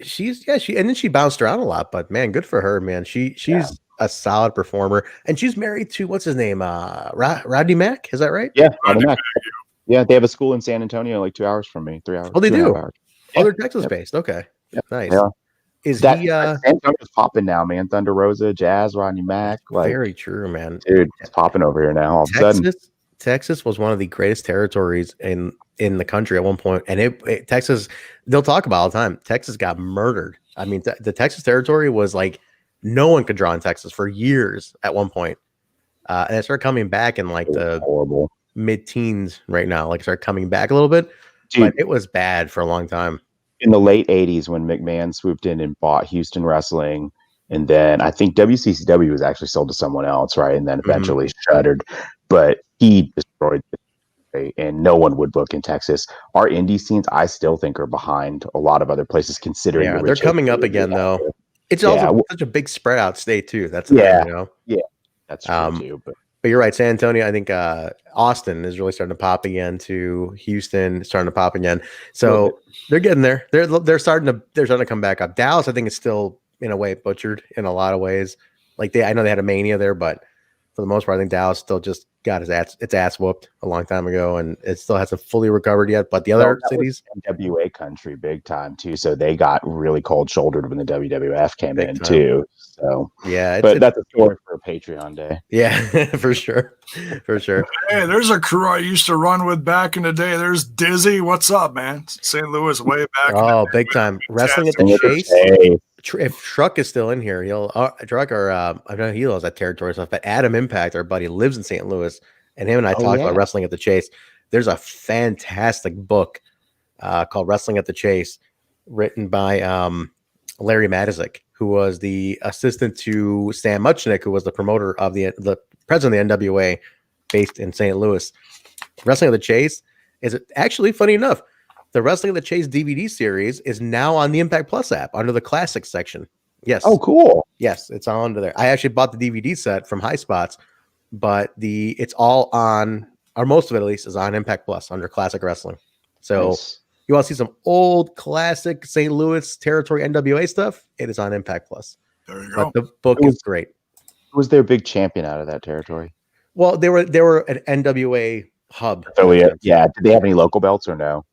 100%. And then she bounced around a lot, but man, good for her, man. She's a solid performer, and she's married to what's his name, Rodney Mack. Is that right? Yeah, Rodney Mack. Yeah, they have a school in San Antonio, like 2 hours from me, 3 hours. Oh, they 2.5 do. hours. Oh, they're Texas based. Okay, nice. Yeah. Is That he? San Antonio's popping now, man. Thunder Rosa, Jazz, Rodney Mack. Like, Very true, man. dude, it's popping over here now. All of a sudden, Texas was one of the greatest territories in the country at one point, and Texas, they'll talk about all the time. Texas got murdered. I mean, the Texas territory was like no one could draw in Texas for years at one point, and it started coming back in like the horrible mid-teens right now. Like, it started coming back a little bit, dude, but it was bad for a long time. In the late 80s, when McMahon swooped in and bought Houston Wrestling, and then I think WCCW was actually sold to someone else, right? And then eventually shuttered. But he destroyed it, and no one would book in Texas. Our indie scenes, I still think, are behind a lot of other places, considering Yeah, they're coming up again, though. It's also such a big spread out state, too. That's yeah, you know? Yeah, that's true, too. But you're right, San Antonio. I think Austin is really starting to pop again. To Houston, starting to pop again. So they're getting there. They're starting to come back up. Dallas, I think, is still in a way butchered in a lot of ways. Like, I know they had a mania there, but for the most part, I think Dallas still just got its ass whooped a long time ago, and it still hasn't fully recovered yet. But the other cities, NWA country, big time too. So they got really cold shouldered when the WWF came in time. too. So yeah, but that's a story for a Patreon day. Yeah, for sure. Hey, there's a crew I used to run with back in the day. There's Dizzy. What's up, man? St. Louis, way back. Oh, big time wrestling at the Chase. If Truck is still in here, Truck or I know he knows that territory stuff. But Adam Impact, our buddy, lives in St. Louis, and him and I talked about wrestling at the Chase. There's a fantastic book called Wrestling at the Chase, written by Larry Matizik, who was the assistant to Stan Muchnick, who was the promoter of the president of the NWA, based in St. Louis. Wrestling at the Chase is actually, funny enough, the Wrestling at the Chase DVD series is now on the Impact Plus app under the Classics section. Yes. Oh, cool. Yes, it's on under there. I actually bought the DVD set from High Spots, but it's all on, or most of it at least, is on Impact Plus under Classic Wrestling. So you want to see some old classic St. Louis territory NWA stuff? It is on Impact Plus. There you go. But the book is great. Who was their big champion out of that territory? Well, they were an NWA hub affiliate. Yeah. Did they have any local belts or no?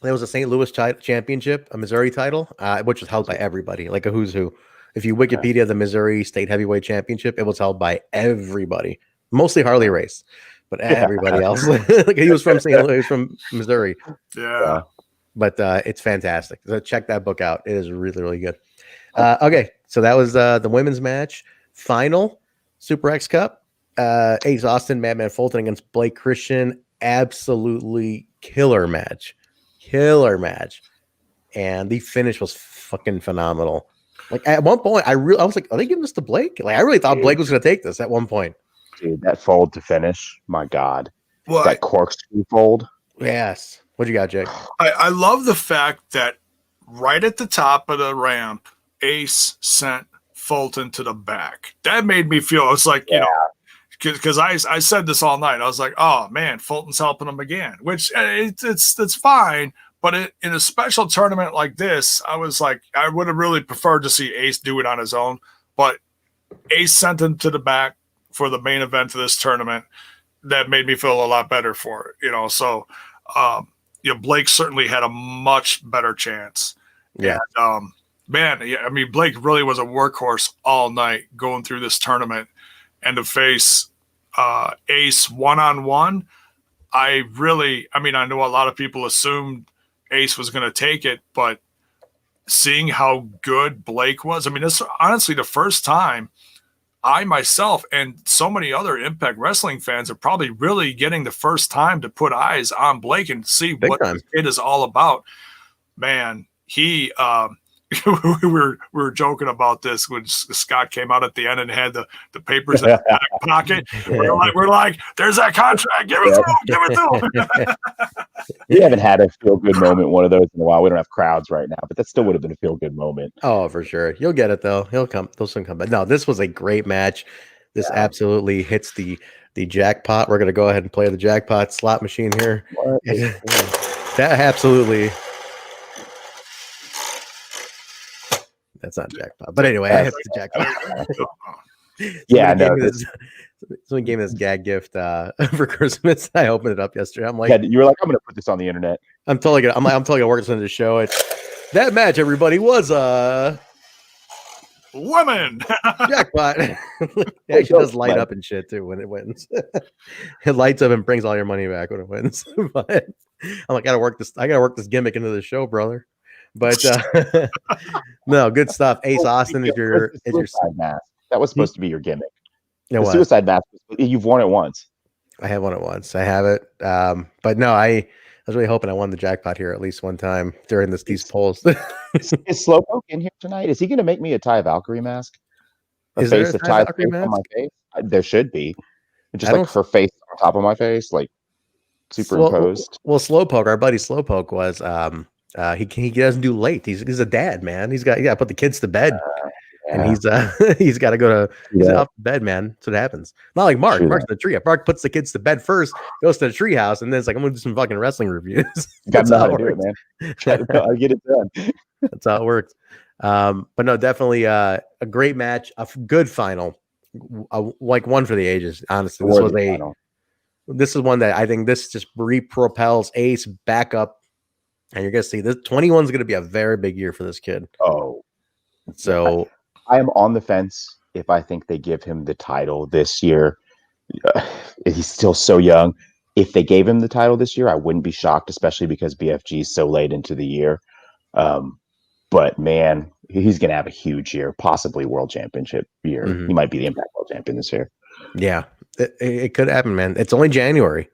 There was a St. Louis championship, a Missouri title, which was held by everybody, like a who's who. If you Wikipedia the Missouri State Heavyweight Championship, it was held by everybody, mostly Harley Race, but everybody else. Like, he was from St. Louis, he was from Missouri. Yeah. But it's fantastic. So check that book out. It is really, really good. Okay, so that was the women's match. Final Super X Cup. Ace Austin, Madman Fulton against Blake Christian. Absolutely killer match. And the finish was fucking phenomenal. Like, at one point, I was like, are they giving this to Blake? Like, I really thought Blake was going to take this at one point. Dude, that fold to finish, my God. Well, that corkscrew fold. Yes. What you got, Jake? I love the fact that right at the top of the ramp, Ace sent Fulton to the back. That made me feel, it's like, you know, because I said this all night. I was like, oh man, Fulton's helping him again, which it's fine. But in a special tournament like this, I was like, I would have really preferred to see Ace do it on his own. But Ace sent him to the back for the main event of this tournament. That made me feel a lot better for it, you know. So, Blake certainly had a much better chance. Yeah. And, man, I mean, Blake really was a workhorse all night going through this tournament. And to face Ace one-on-one, I know a lot of people assumed Ace was going to take it, but seeing how good Blake was, I mean, this is honestly the first time I myself and so many other Impact Wrestling fans are probably really getting the first time to put eyes on Blake and see what this kid is all about. Man, he we were joking about this when Scott came out at the end and had the papers in his back pocket. We're like, there's that contract. Give it to him. We haven't had a feel good moment, one of those in a while. We don't have crowds right now, but that still would have been a feel good moment. Oh, for sure. You'll get it though. They'll soon come. But no, this was a great match. This absolutely hits the jackpot. We're gonna go ahead and play the jackpot slot machine here. That absolutely. That's not jackpot. But anyway, I hit the jackpot. Yeah, no, someone gave me this gag gift for Christmas. I opened it up yesterday. I'm like, yeah, you were like, I'm gonna put this on the internet. I'm totally gonna work this into the show. That match, everybody, was women. jackpot. It actually does light up and shit too when it wins. It lights up and brings all your money back when it wins. But I'm like, I gotta work this gimmick into the show, brother. But no, good stuff. Ace Austin is your suicide mask. That was supposed to be your gimmick. The suicide mask. You've worn it once. I have won it once. I have it. But no, I was really hoping I won the jackpot here at least one time during these polls. Is Slowpoke in here tonight? Is he going to make me a Ty Valkyrie mask? Is there a Ty Valkyrie mask on my face? There should be. Just like her face on top of my face, like superimposed. Well, Slowpoke, our buddy Slowpoke was he doesn't do late. He's a dad, man. He's got to put the kids to bed. And he's got to go to he's off to bed, man. That's what happens. Not like Mark. Mark's in the tree. Mark puts the kids to bed first, goes to the tree house, and then it's like, I'm gonna do some fucking wrestling reviews. Got to know how to do it, man. I get it done. That's how it works. But no, definitely a great match, a good final, like one for the ages. Honestly, this is one that I think this just repropels Ace back up, and you're gonna see this 21 is gonna be a very big year for this kid. Oh, so. I am on the fence if I think they give him the title this year. He's still so young. If they gave him the title this year, I wouldn't be shocked, especially because BFG is so late into the year. But man, he's going to have a huge year, possibly world championship year. Mm-hmm. He might be the Impact World Champion this year. Yeah, it could happen, man. It's only January.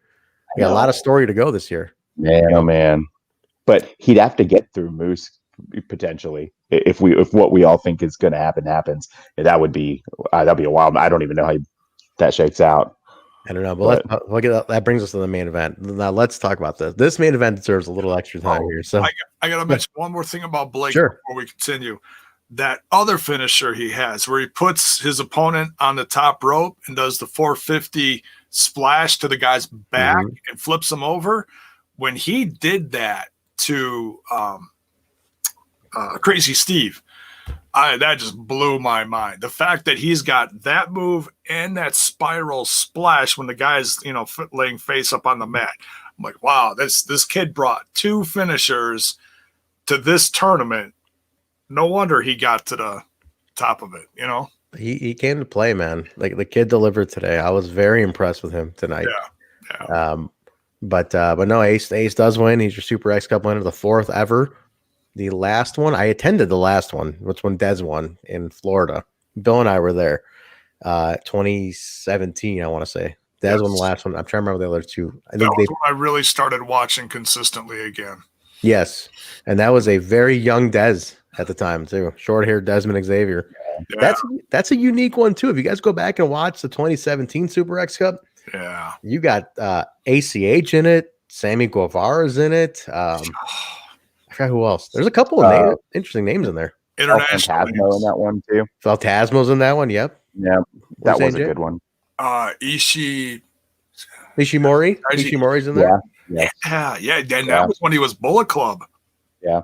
We got a lot of story to go this year. Man, oh man. But he'd have to get through Moose potentially if what we all think is going to happen happens. That'd be a wild. I don't even know how that shakes out. I don't know, but that brings us to the main event. Now let's talk about this. This main event deserves a little extra time here. So I got to mention one more thing about Blake before we continue. That other finisher he has, where he puts his opponent on the top rope and does the 450 splash to the guy's back and flips him over. When he did that to Crazy Steve, that just blew my mind. The fact that he's got that move and that spiral splash when the guy's laying face up on the mat. I'm like, wow, this kid brought two finishers to this tournament. No wonder he got to the top of it. He came to play, man. Like the kid delivered today. I was very impressed with him tonight. Yeah. But no, Ace does win. He's your Super X Cup winner, the 4th ever. The last one, I attended the last one, which when Dez won in Florida. Bill and I were there. 2017, I want to say. Dez won the last one. I'm trying to remember the other two. I think when I really started watching consistently again. Yes. And that was a very young Dez at the time, too. Short-haired Desmond Xavier. Yeah. That's a unique one, too. If you guys go back and watch the 2017 Super X Cup, you got ACH in it. Sammy Guevara's in it. I forgot who else. There's a couple of interesting names in there. International Tasmo in that one too. Phantasmo's in that one. Yep. Yeah, that was a good one. Ishimori. Ishimori's in there. Yeah. And that was when he was Bullet Club. Yeah.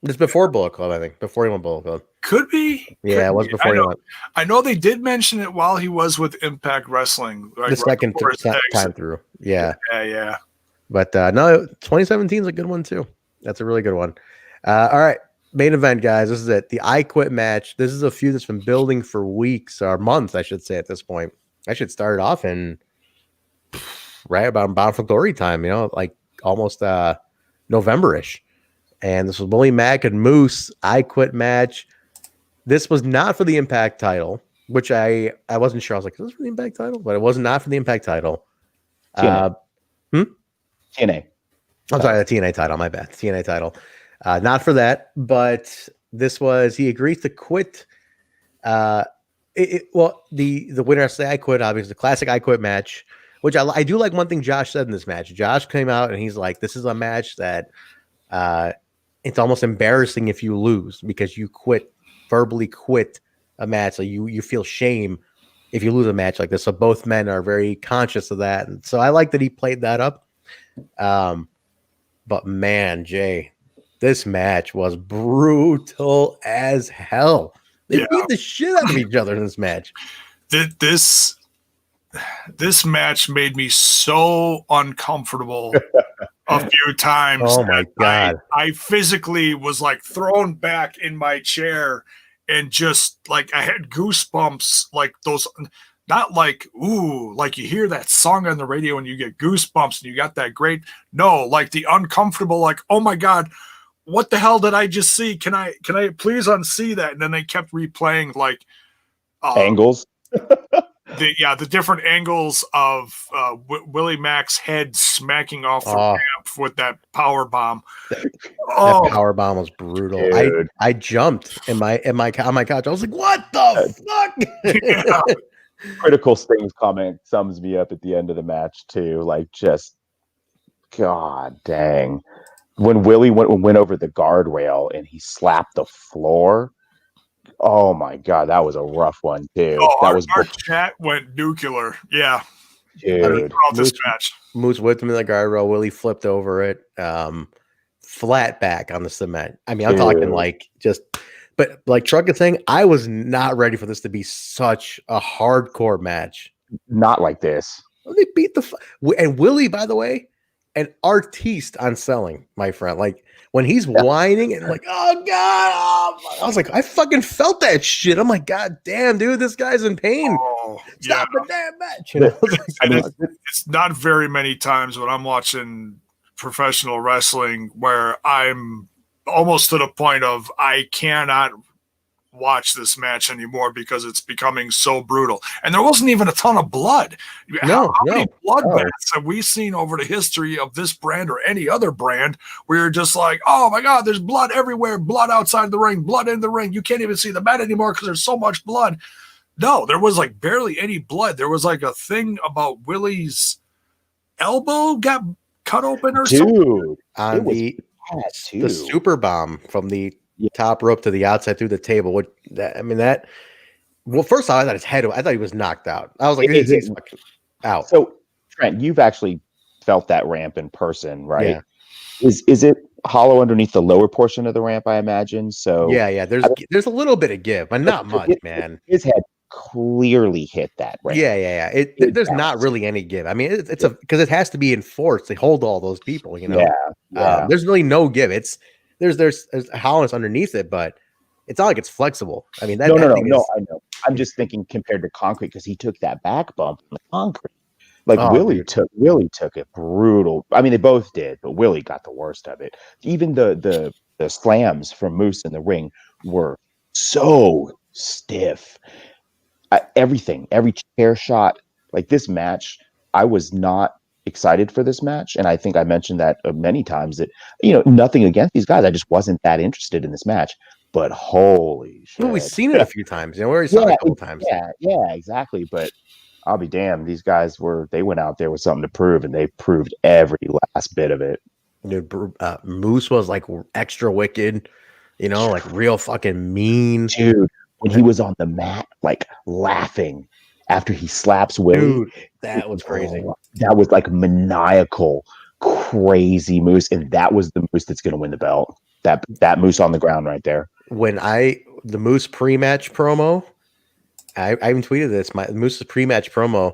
It's before Bullet Club, I think. Before he went Bullet Club. Could be. Yeah, it was before he went. I know they did mention it while he was with Impact Wrestling. The second time through. Yeah. Yeah. But no, 2017 is a good one too. That's a really good one. All right. Main event, guys. This is it. The I Quit match. This is a feud that's been building for weeks or months, I should say, at this point. I should start it off in right about Bound for Glory time, like almost November-ish. And this was Bully Mac and Moose I Quit match. This was not for the Impact title, which I wasn't sure. I was like, is this for the Impact title? But it was not for the Impact title. TNA. I'm sorry, the TNA title. My bad. TNA title. Not for that, but this was, he agrees to quit. The winner say I quit, obviously, the classic I Quit match, which I do like one thing Josh said in this match. Josh came out and he's like, this is a match that it's almost embarrassing if you lose because you verbally quit a match. So you feel shame if you lose a match like this. So both men are very conscious of that. And so I like that he played that up. But man, Jay, this match was brutal as hell. They beat the shit out of each other in this match. This match made me so uncomfortable a few times. Oh my God. I physically was like thrown back in my chair and just like I had goosebumps, like those, not like, ooh, like you hear that song on the radio and you get goosebumps and you got that great, no, like the uncomfortable, like, oh my God, what the hell did I just see? Can I please unsee that? And then they kept replaying like Angles. the different angles of Willie Mack's head smacking off the ramp with that power bomb. That power bomb was brutal. Dude. I jumped on my couch. I was like, "What the fuck?" Yeah. Critical Stings comment sums me up at the end of the match too. Like, just God dang, when Willie went over the guardrail and he slapped the floor. Oh my God, that was a rough one too. That was our chat went nuclear. Yeah, dude. throughout this match. Moose whipped him in the guardrail. Willie flipped over it, flat back on the cement. I mean, I'm talking like just. But like Truck is saying, I was not ready for this to be such a hardcore match. Not like this. They beat and Willie, by the way, an artiste on selling, my friend. Like when he's whining and like, oh God, I was like, I fucking felt that shit. I'm like, God damn, dude, this guy's in pain. Oh, Stop the damn match. You know? It's not very many times when I'm watching professional wrestling where I'm almost to the point of I cannot watch this match anymore because it's becoming so brutal. And there wasn't even a ton of blood. How many bloodbaths have we seen over the history of this brand or any other brand where you're just like, oh my God, there's blood everywhere, blood outside the ring, blood in the ring. You can't even see the mat anymore because there's so much blood. No, there was like barely any blood. There was like a thing about Willie's elbow got cut open or something. On the super bomb from the top rope to the outside through the table. Well, first off, I thought his head, I thought he was knocked out. I was like, he's fucking out. So, Trent, you've actually felt that ramp in person, right? Yeah. Is it hollow underneath the lower portion of the ramp, I imagine? So yeah. There's a little bit of give, but not much, man. His head clearly hit that ramp. Yeah. There's not really any give. I mean, it's because it has to be enforced to hold all those people, you know. Yeah. There's really no give. It's there's hollowness underneath it, but it's not like it's flexible. I mean, no. I know. I'm just thinking compared to concrete because he took that back bump on the concrete. Like Willie took it brutal. I mean, they both did, but Willie got the worst of it. Even the slams from Moose in the ring were so stiff. Every chair shot, like this match, I was not excited for this match. And I think I mentioned that many times that, nothing against these guys. I just wasn't that interested in this match. But holy shit. Well, we've seen it a few times. We already saw it a couple times. Yeah, exactly. But I'll be damned. These guys they went out there with something to prove, and they proved every last bit of it. Dude, Moose was like extra wicked, like real fucking mean. Dude, when he was on the mat, like laughing after he slaps Willie. Dude, that was crazy. That was like maniacal, crazy Moose. And that was the Moose that's going to win the belt. That Moose on the ground right there. When the Moose pre-match promo, I even tweeted this. My Moose's pre-match promo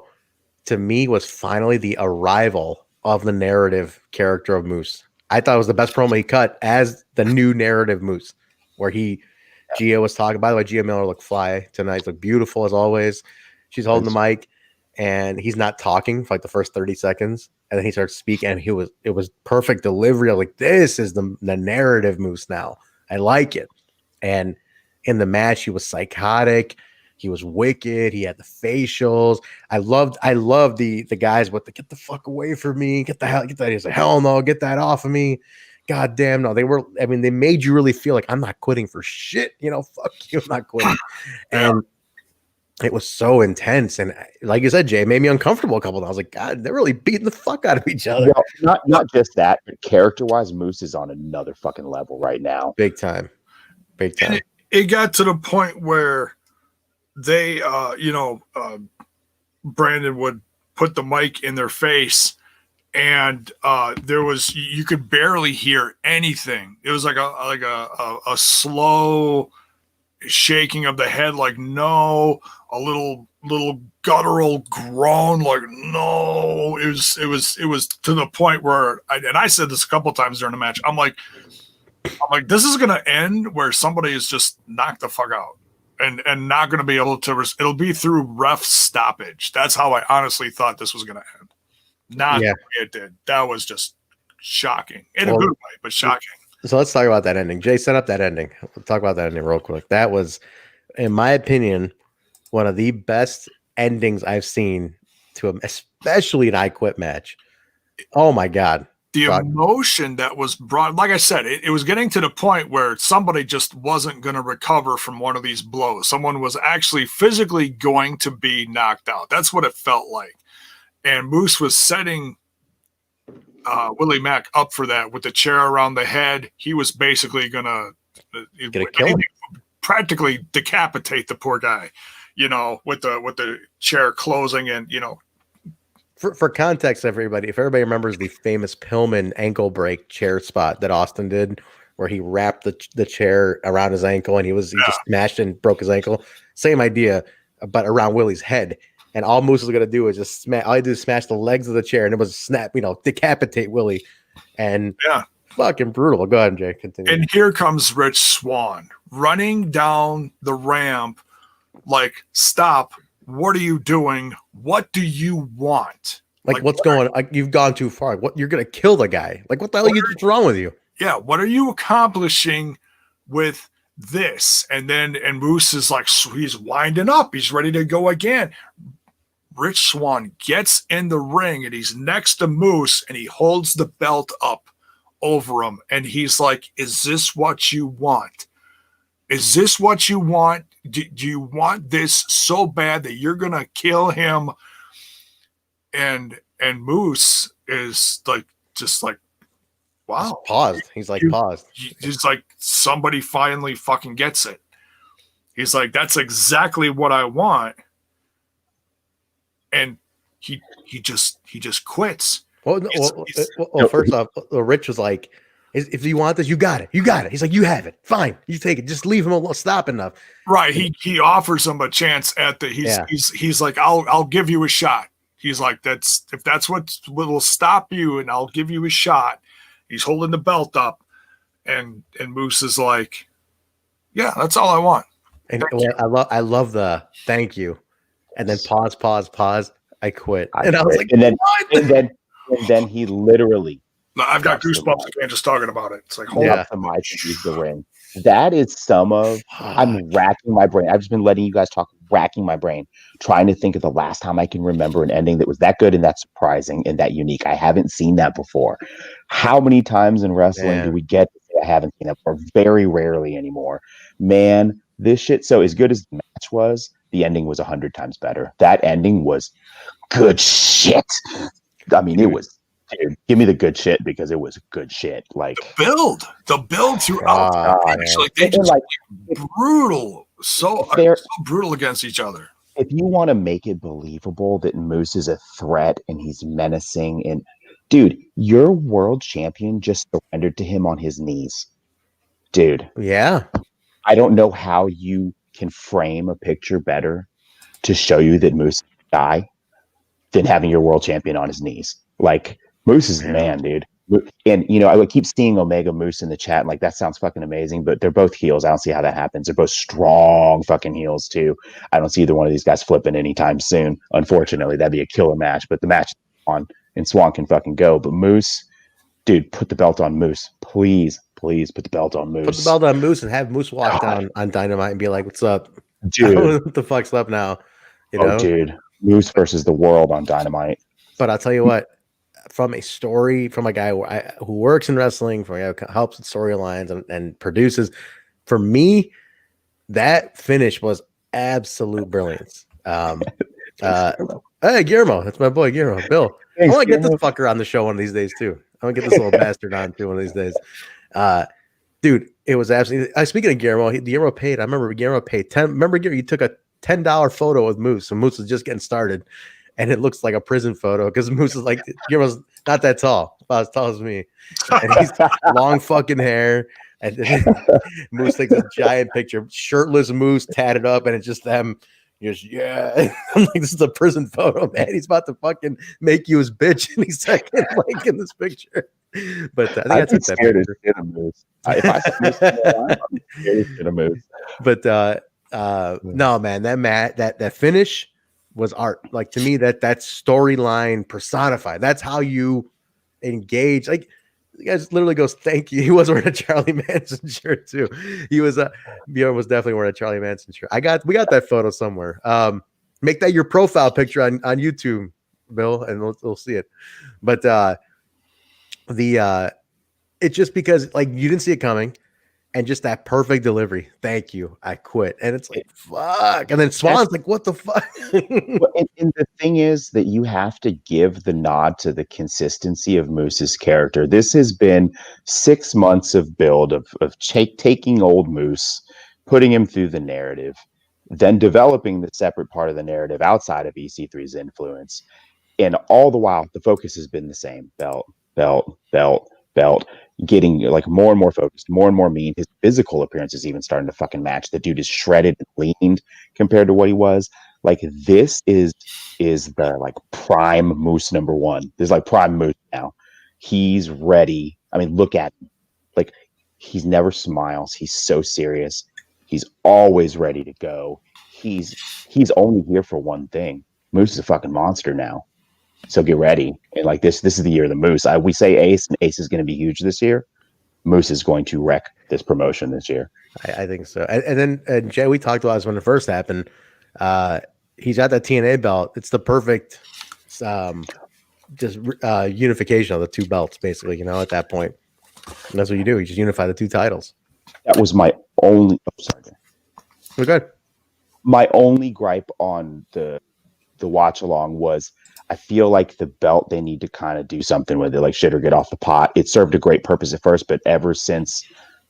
to me was finally the arrival of the narrative character of Moose. I thought it was the best promo he cut as the new narrative Moose, where Gia was talking. By the way, Gia Miller looked fly tonight. Looked beautiful as always. She's holding the mic, and he's not talking for like the first 30 seconds, and then he starts speaking. And it was perfect delivery. I was like, this is the narrative Moose now. I like it. And in the match, he was psychotic. He was wicked. He had the facials. I loved the guys with the get the fuck away from me. Get that. He's like, hell no, get that off of me. God damn no. They made you really feel like I'm not quitting for shit. Fuck you, I'm not quitting. And it was so intense. And like you said, Jay, it made me uncomfortable a couple of times. I was like, God, they're really beating the fuck out of each other. Well, not just that, but character-wise, Moose is on another fucking level right now. Big time. It got to the point where they, Brandon would put the mic in their face, and you could barely hear anything. It was like a slow shaking of the head, like no, a little little guttural groan, like, no. It was to the point where I said this a couple times during the match. I'm like, this is gonna end where somebody is just knocked the fuck out and not gonna be able to. It'll be through ref stoppage. That's how I honestly thought this was gonna end. Not the way it did. That was just shocking in a good way, but shocking. So let's talk about that ending. Jay, set up that ending. We'll talk about that ending real quick. That was, in my opinion, one of the best endings I've seen to especially an I Quit match. Oh my God. The emotion that was brought, like I said, it was getting to the point where somebody just wasn't going to recover from one of these blows. Someone was actually physically going to be knocked out. That's what it felt like. And Moose was setting Willie Mack up for that with the chair around the head. He was basically going to kill him. Practically decapitate the poor guy, with the chair closing and, For context, everybody, if everybody remembers the famous Pillman ankle break chair spot that Austin did, where he wrapped the chair around his ankle and he just smashed and broke his ankle. Same idea, but around Willie's head. And all Moose was gonna do is just smash. All he did is smash the legs of the chair, and it was snap, decapitate Willie. And fucking brutal. Go ahead, Jay. Continue. And here comes Rich Swann running down the ramp, like, stop. What are you doing? What do you want? Like what's going on? Like, you've gone too far. What, you're going to kill the guy. Like, what the hell is wrong with you? Yeah. What are you accomplishing with this? And Moose is like, he's winding up. He's ready to go again. Rich Swann gets in the ring and he's next to Moose and he holds the belt up over him. And he's like, is this what you want? Is this what you want? Do you want this so bad that you're gonna kill him? And Moose is like, just like, wow. Just paused. He's like, paused. He's like, somebody finally fucking gets it. He's like, that's exactly what I want. And he just quits. Well, first off, Rich was like, if you want this, you got it. You got it. He's like, you have it. Fine. You take it. Just leave him alone. Stop enough. Right. He offers him a chance at he's like, I'll give you a shot. He's like, if that's what will stop you, and I'll give you a shot. He's holding the belt up, and Moose is like, yeah, that's all I want. And I love the thank you. And then pause. I quit. And I was like, and then he literally. I've got goosebumps again just talking about it. It's like, hold up the mic and use the ring. That is I'm racking my brain. I've just been letting you guys talk, racking my brain, trying to think of the last time I can remember an ending that was that good and that surprising and that unique. I haven't seen that before. How many times in wrestling do we get to say I haven't seen that before? Very rarely anymore. Man, this shit. So as good as the match was, the ending was 100 times better. That ending was good shit. I mean, it was. Dude, give me the good shit because it was good shit. Like the build throughout. They just brutal, so brutal against each other. If you want to make it believable that Moose is a threat and he's menacing, and dude, your world champion just surrendered to him on his knees, dude. Yeah, I don't know how you can frame a picture better to show you that Moose die than having your world champion on his knees. Like, Moose is the man, dude. And, I would keep seeing Omega Moose in the chat. And like, that sounds fucking amazing, but they're both heels. I don't see how that happens. They're both strong fucking heels, too. I don't see either one of these guys flipping anytime soon. Unfortunately, that'd be a killer match, but the match is on and Swan can fucking go. But Moose, dude, put the belt on Moose. Please put the belt on Moose. Put the belt on Moose and have Moose walk down on Dynamite and be like, what's up? Dude. I don't know what the fuck's up now? Dude. Moose versus the world on Dynamite. But I'll tell you what. From a guy who works in wrestling, from a guy who helps with storylines and produces, for me, that finish was absolute brilliance. Hey, Guillermo, that's my boy Guillermo. Bill, I want to get this fucker on the show one of these days too. I want to get this little bastard on too one of these days. Dude, it was absolutely. Speaking of Guillermo paid. I remember Guillermo paid 10. Remember, you took a $10 photo with Moose, and Moose was just getting started. And it looks like a prison photo because Moose is like, Guillermo's not that tall, about as tall as me. And he's long fucking hair. And Moose takes a giant picture, shirtless Moose tatted up, and it's just them, He goes, yeah. I'm like, this is a prison photo, man. He's about to fucking make you his bitch any second, like in this picture. But I think I'd be that scared as picture. shit of Moose. If I saw Moose in real life, I'd be scared as shit of Moose. But no, man, that finish was art. Like to me, that storyline personified. That's how you engage. Like the guy literally goes, "Thank you." He was wearing a Charlie Manson shirt too. He was Bjorn was definitely wearing a Charlie Manson shirt. We got that photo somewhere. Make that your profile picture on YouTube, Bill, and we'll see it. But it's just because like you didn't see it coming. And just that perfect delivery. Thank you. I quit. And it's like, fuck. And then Swan's like, what the fuck? And the thing is that you have to give the nod to the consistency of Moose's character. This has been 6 months of build of taking old Moose, putting him through the narrative, then developing the separate part of the narrative outside of EC3's influence. And all the while, the focus has been the same. Belt, belt, belt, belt. Getting like more and more focused, more and more mean. His physical appearance is even starting to fucking match. The dude is shredded and leaned compared to what he was. Like this is the like prime Moose number one. This is like prime Moose now. He's ready. I mean, look at him. Like he's never smiles. He's so serious. He's always ready to go. He's only here for one thing. Moose is a fucking monster now. So get ready. And like this is the year of the Moose. We say Ace, and Ace is going to be huge this year. Moose is going to wreck this promotion this year. I think so. And then Jay, we talked about this when it first happened. He's got that TNA belt. It's the perfect unification of the two belts, basically, at that point. And that's what you do. You just unify the two titles. That was my only We're good. My only gripe on the watch along was I feel like the belt, they need to kind of do something with it, like shit or get off the pot. It served a great purpose at first, but ever since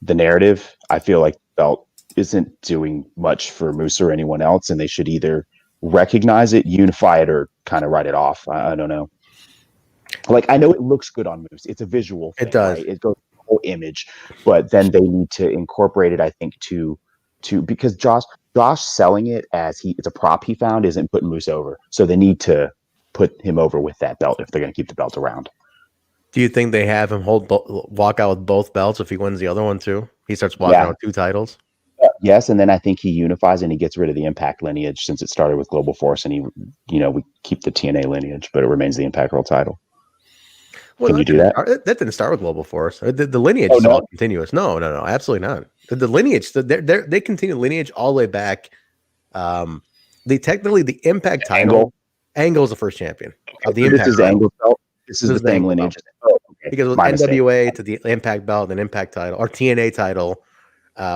the narrative, I feel like the belt isn't doing much for Moose or anyone else, and they should either recognize it, unify it, or kind of write it off. I don't know. Like, I know it looks good on Moose. It's a visual thing, it does. Right? It goes the whole image, but then they need to incorporate it, I think, to because Josh selling it as it's a prop he found isn't putting Moose over. So they need to put him over with that belt if they're going to keep the belt around. Do you think they have him walk out with both belts if he wins the other one too? He starts walking out with two titles. Yes, and then I think he unifies and he gets rid of the Impact lineage since it started with Global Force, and we keep the TNA lineage, but it remains the Impact World title. Well, Can you do that? That didn't start with Global Force. The lineage is all continuous. No, absolutely not. The lineage, they continue lineage all the way back. The Impact title. Angle is the first champion of the Impact. This is Angle's belt. This is the same lineage. Oh, okay. Because it was NWA to the Impact belt, and Impact title, or TNA title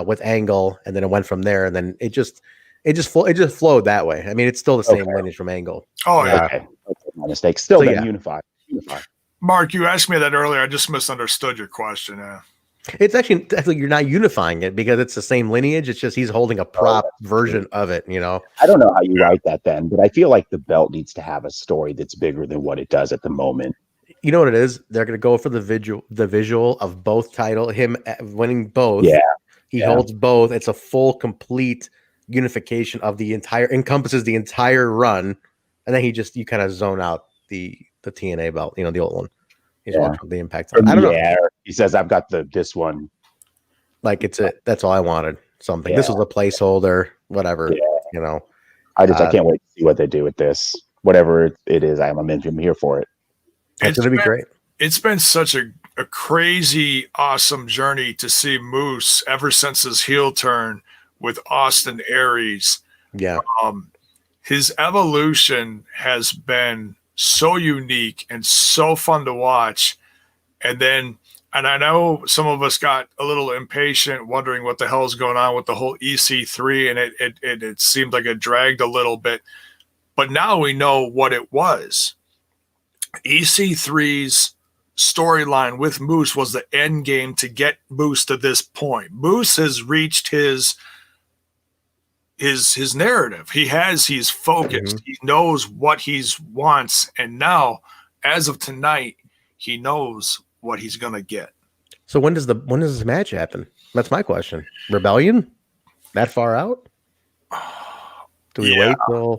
with Angle, and then it went from there, and then it just flowed that way. I mean, it's still the same lineage from Angle. Oh yeah. Okay. My mistake. Still, then unified. Mark, you asked me that earlier. I just misunderstood your question. It's actually you're not unifying it because it's the same lineage. It's just he's holding a prop version of it. I don't know how you write that then, but I feel like the belt needs to have a story that's bigger than what it does at the moment. You know what it is? They're going to go for the visual of both title, him winning both. Yeah, he holds both. It's a full, complete unification of encompasses the entire run, and then you kind of zone out the TNA belt, the old one. He's watching the Impact. I don't know. He says, "I've got this one." Like that's all I wanted. Something. This was a placeholder. Whatever. Yeah. I can't wait to see what they do with this. Whatever it is, I'm here for it. It's going to be great. It's been such a crazy, awesome journey to see Moose ever since his heel turn with Austin Aries. Yeah. His evolution has been so unique and so fun to watch. And I know some of us got a little impatient wondering what the hell is going on with the whole EC3, and it seemed like it dragged a little bit. But now we know what it was. EC3's storyline with Moose was the end game to get Moose to this point. Moose has reached his narrative. He's focused. Mm-hmm. He knows what he wants, and now, as of tonight, he knows what he's gonna get. So when does this match happen? That's my question. Rebellion? That far out? Do we wait till?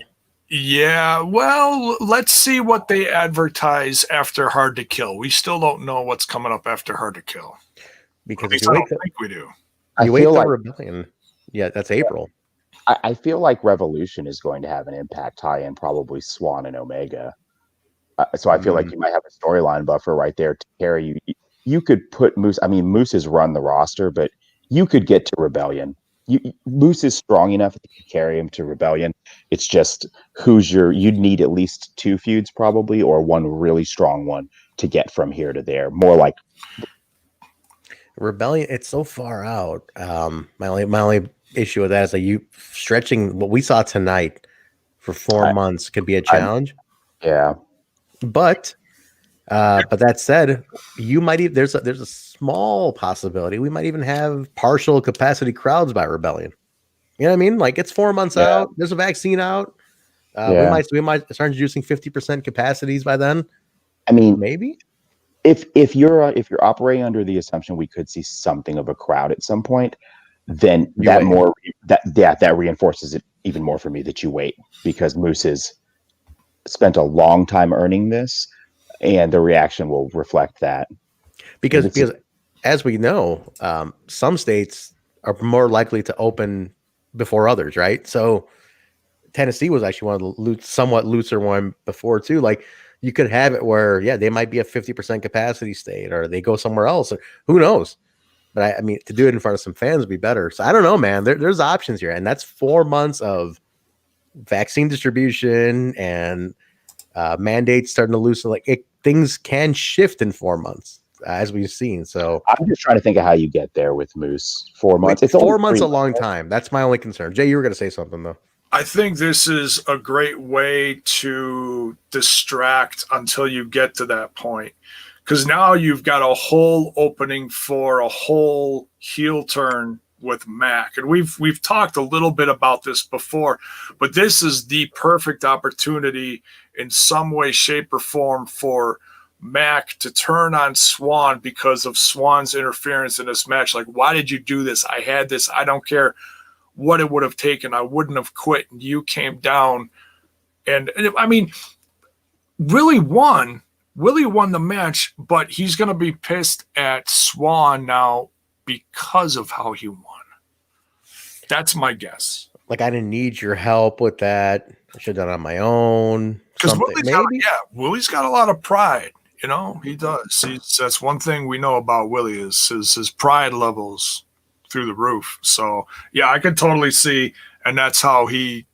Yeah, well, let's see what they advertise after Hard to Kill. We still don't know what's coming up after Hard to Kill. Because At if least you I wait, don't think we do. you wait till Rebellion. Yeah, that's April. I feel like Revolution is going to have an impact tie-in, probably Swan and Omega. So I feel like you might have a storyline buffer right there to carry you. You could put Moose. I mean, Moose has run the roster, but you could get to Rebellion. Moose is strong enough to carry him to Rebellion. It's just you'd need at least 2 feuds probably, or one really strong one to get from here to there. More like Rebellion. It's so far out. My only issue with that is that you stretching what we saw tonight for 4 months could be a challenge. Yeah. But that said, you might even there's a small possibility we might even have partial capacity crowds by Rebellion. You know what I mean? Like it's 4 months out. There's a vaccine out. We might start introducing 50% capacities by then. I mean, maybe if you're operating under the assumption we could see something of a crowd at some point, then that reinforces it even more for me that you wait, because Moose has spent a long time earning this, and the reaction will reflect that. Because as we know, some states are more likely to open before others, right? So Tennessee was actually one of the somewhat looser one before too. Like you could have it where, they might be a 50% capacity state, or they go somewhere else, or who knows? But I mean, to do it in front of some fans would be better. So I don't know, man. There's options here, and that's 4 months of vaccine distribution and mandates starting to loosen. Like things can shift in 4 months, as we've seen. So I'm just trying to think of how you get there with Moose. 4 months. It's 4 months, a long time. That's my only concern. Jay, you were going to say something though. I think this is a great way to distract until you get to that point. Because now you've got a whole opening for a whole heel turn with Mac. And we've talked a little bit about this before, but this is the perfect opportunity in some way, shape, or form for Mac to turn on Swan because of Swan's interference in this match. Like, why did you do this? I had this. I don't care what it would have taken. I wouldn't have quit. And you came down. And I mean, Willie won the match, but he's going to be pissed at Swan now because of how he won. That's my guess. Like, I didn't need your help with that. I should have done it on my own. Because Willie's got a lot of pride. You know, he does. That's one thing we know about Willie is his pride levels through the roof. So, yeah, I could totally see, and that's how he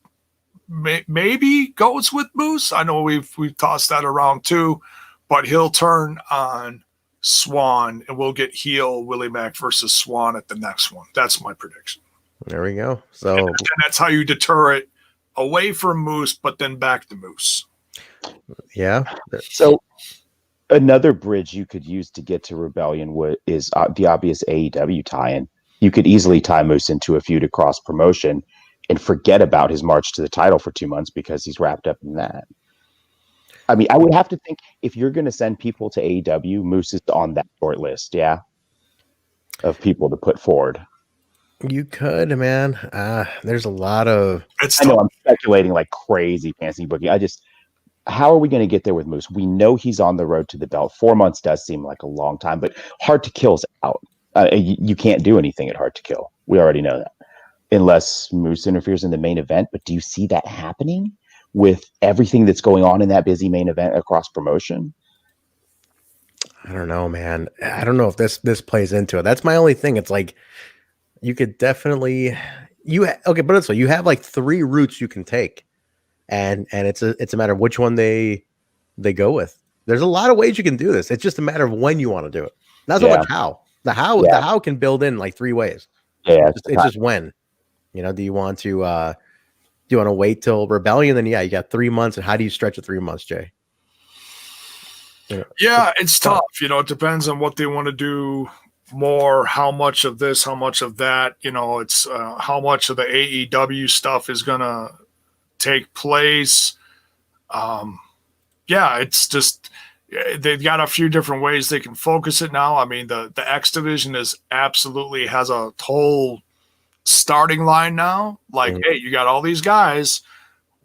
maybe goes with Moose. I know we've tossed that around too, but he'll turn on Swan, and we'll get heel Willie Mack versus Swan at the next one. That's my prediction. There we go. So and that's how you deter it away from Moose, but then back to Moose. Yeah. So another bridge you could use to get to Rebellion is the obvious AEW tie-in. You could easily tie Moose into a feud across promotion and forget about his march to the title for 2 months because he's wrapped up in that. I mean, I would have to think if you're going to send people to AEW, Moose is on that short list, of people to put forward. You could, man. There's a lot of. I know I'm speculating like crazy, fancy booking. How are we going to get there with Moose? We know he's on the road to the belt. 4 months does seem like a long time, but Hard to Kill's out. You can't do anything at Hard to Kill. We already know that, unless Moose interferes in the main event. But do you see that happening with everything that's going on in that busy main event across promotion? I don't know, man. I don't know if this plays into it. That's my only thing. It's like you could definitely but it's like you have like 3 routes you can take, and it's a matter of which one they go with. There's a lot of ways you can do this. It's just a matter of when you want to do it. Not so much how. The how can build in like 3 ways. Yeah, it's just when. You know, do you want to wait till Rebellion? Then you got 3 months, and how do you stretch it 3 months, Jay? You know, it's tough. You know, it depends on what they want to do more, how much of this, how much of that. You know, it's how much of the AEW stuff is going to take place. It's just they've got a few different ways they can focus it now. I mean, the X division has a whole starting line now. Like, hey, you got all these guys.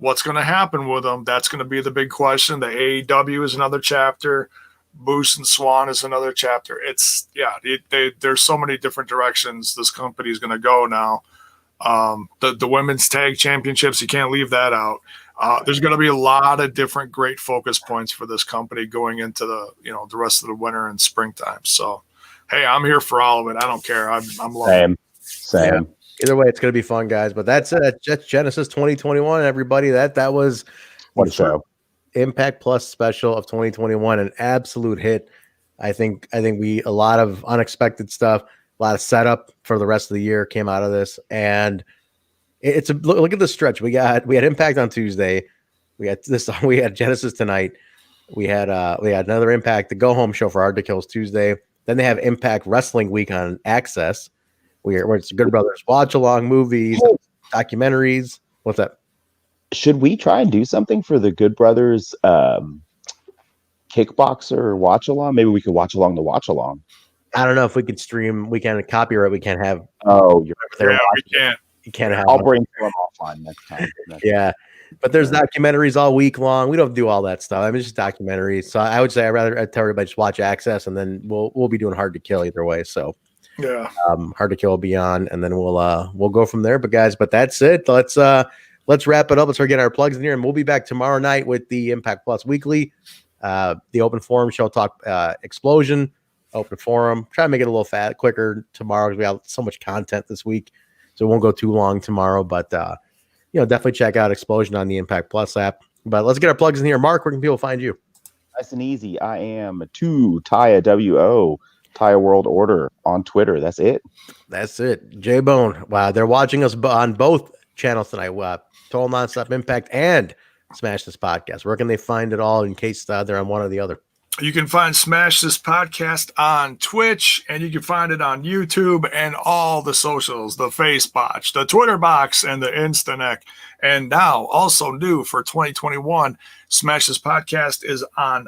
what's going to happen with them? That's going to be the big question. The AEW is another chapter. Moose and Swan is another chapter. It's there's so many different directions this company is going to go now. The women's tag championships, you can't leave that out. There's going to be a lot of different great focus points for this company going into the rest of the winter and springtime. So, hey, I'm here for all of it. I don't care. I'm loving it. Same. Yeah. Either way, it's going to be fun, guys. But that's Genesis 2021, everybody. That was What a show. Impact Plus special of 2021, an absolute hit. I think we a lot of unexpected stuff, a lot of setup for the rest of the year came out of this, and it's a look at the stretch. We had Impact on Tuesday, we had Genesis tonight, we had another Impact the go home show for Hard to Kill's Tuesday. Then they have Impact Wrestling Week on Access. Where it's Good Brothers watch along movies, documentaries. What's that? Should we try and do something for the Good Brothers kickboxer watch along? Maybe we could watch along the watch along. I don't know if we could stream. We can't copyright. We can't have. Oh, you're Yeah, we can't. You can't have. I'll bring them offline next time. Yeah, but there's documentaries all week long. We don't do all that stuff. I mean, it's just documentaries. So I would say I'd tell everybody just watch Access, and then we'll be doing Hard to Kill either way. So. Yeah, Hard to Kill will be on, and then we'll go from there. But guys, that's it. Let's wrap it up. Let's start getting our plugs in here, and we'll be back tomorrow night with the Impact Plus Weekly, the Open Forum show talk, Explosion, Open Forum. Try to make it a little quicker tomorrow because we have so much content this week, so it won't go too long tomorrow. But definitely check out Explosion on the Impact Plus app. But let's get our plugs in here. Mark, where can people find you? Nice and easy. I am Taya WO. Taya World Order on Twitter. That's it. J-Bone. Wow, they're watching us on both channels tonight. Total Nonstop Impact and Smash This Podcast. Where can they find it all in case they're on one or the other? You can find Smash This Podcast on Twitch, and you can find it on YouTube and all the socials, the Facebotch, the Twitter box, and the Instanek. And now, also new for 2021, Smash This Podcast is on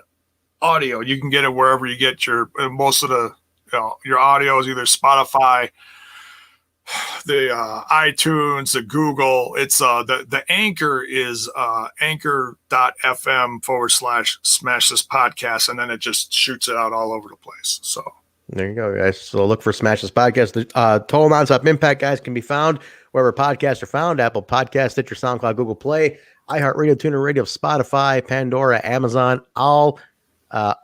audio. You can get it wherever you get most of your audio is either Spotify, the iTunes, the Google. It's the anchor is anchor.fm/Smash This Podcast, and then it just shoots it out all over the place. So there you go, guys. So look for Smash This Podcast. The Total Nonstop Impact, guys, can be found wherever podcasts are found: Apple Podcasts, Stitcher, SoundCloud, Google Play, iHeartRadio, TuneIn Radio, Spotify, Pandora, Amazon, all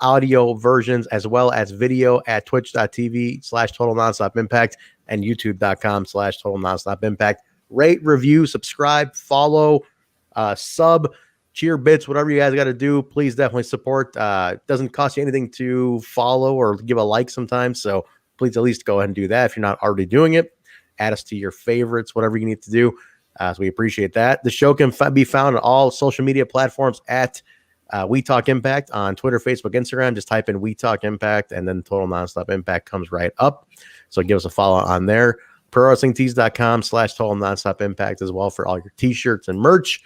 audio versions as well as video at twitch.tv/Total Nonstop Impact and youtube.com/Total Nonstop Impact. Rate, review, subscribe, follow, sub, cheer bits, whatever you guys got to do. Please definitely support. It doesn't cost you anything to follow or give a like sometimes. So please at least go ahead and do that if you're not already doing it. Add us to your favorites, whatever you need to do. So we appreciate that. The show can be found on all social media platforms at We Talk Impact on Twitter, Facebook, Instagram. Just type in We Talk Impact, and then Total Nonstop Impact comes right up. So give us a follow on there. ProWrestlingTees.com/Total Nonstop Impact as well for all your t-shirts and merch.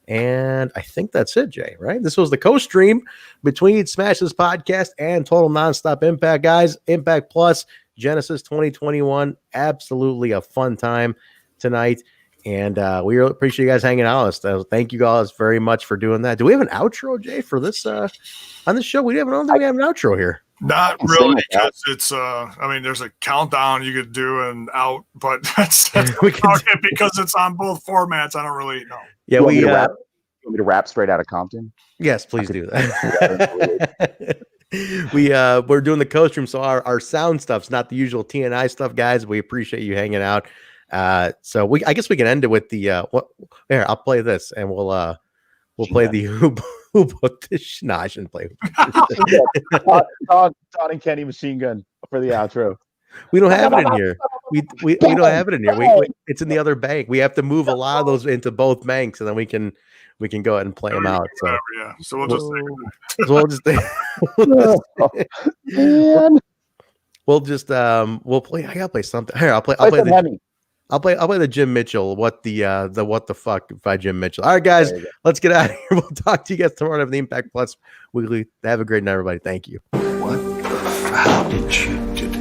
And I think that's it, Jay, right? This was the co-stream between Smash This Podcast and Total Nonstop Impact, guys. Impact Plus, Genesis 2021. Absolutely a fun time tonight. And we really appreciate you guys hanging out. So thank you guys very much for doing that. Do we have an outro, Jay, for this on this show? I don't think we have an outro here. Not really, because it's there's a countdown you could do and out, but that's because it's on both formats. I don't really know. Yeah, you want me to rap straight out of Compton? Yes, please do that. We're doing the co-stream, so our sound stuff's not the usual TNI stuff, guys. We appreciate you hanging out. So I guess we can end it with the here, I'll play this and we'll play the who booked this. No, I shouldn't play. Todd and Kenny Machine Gun for the outro. We don't have it in here. We don't have it in here. It's in the other bank. We have to move a lot of those into both banks, and then we can go ahead and play them out. So yeah, so we'll just we'll play. I gotta play something. Here, I'll play the Jim Mitchell. What the fuck by Jim Mitchell. All right, guys, let's get out of here. We'll talk to you guys tomorrow on the Impact Plus Weekly. Have a great night, everybody. Thank you. What the foul did you do?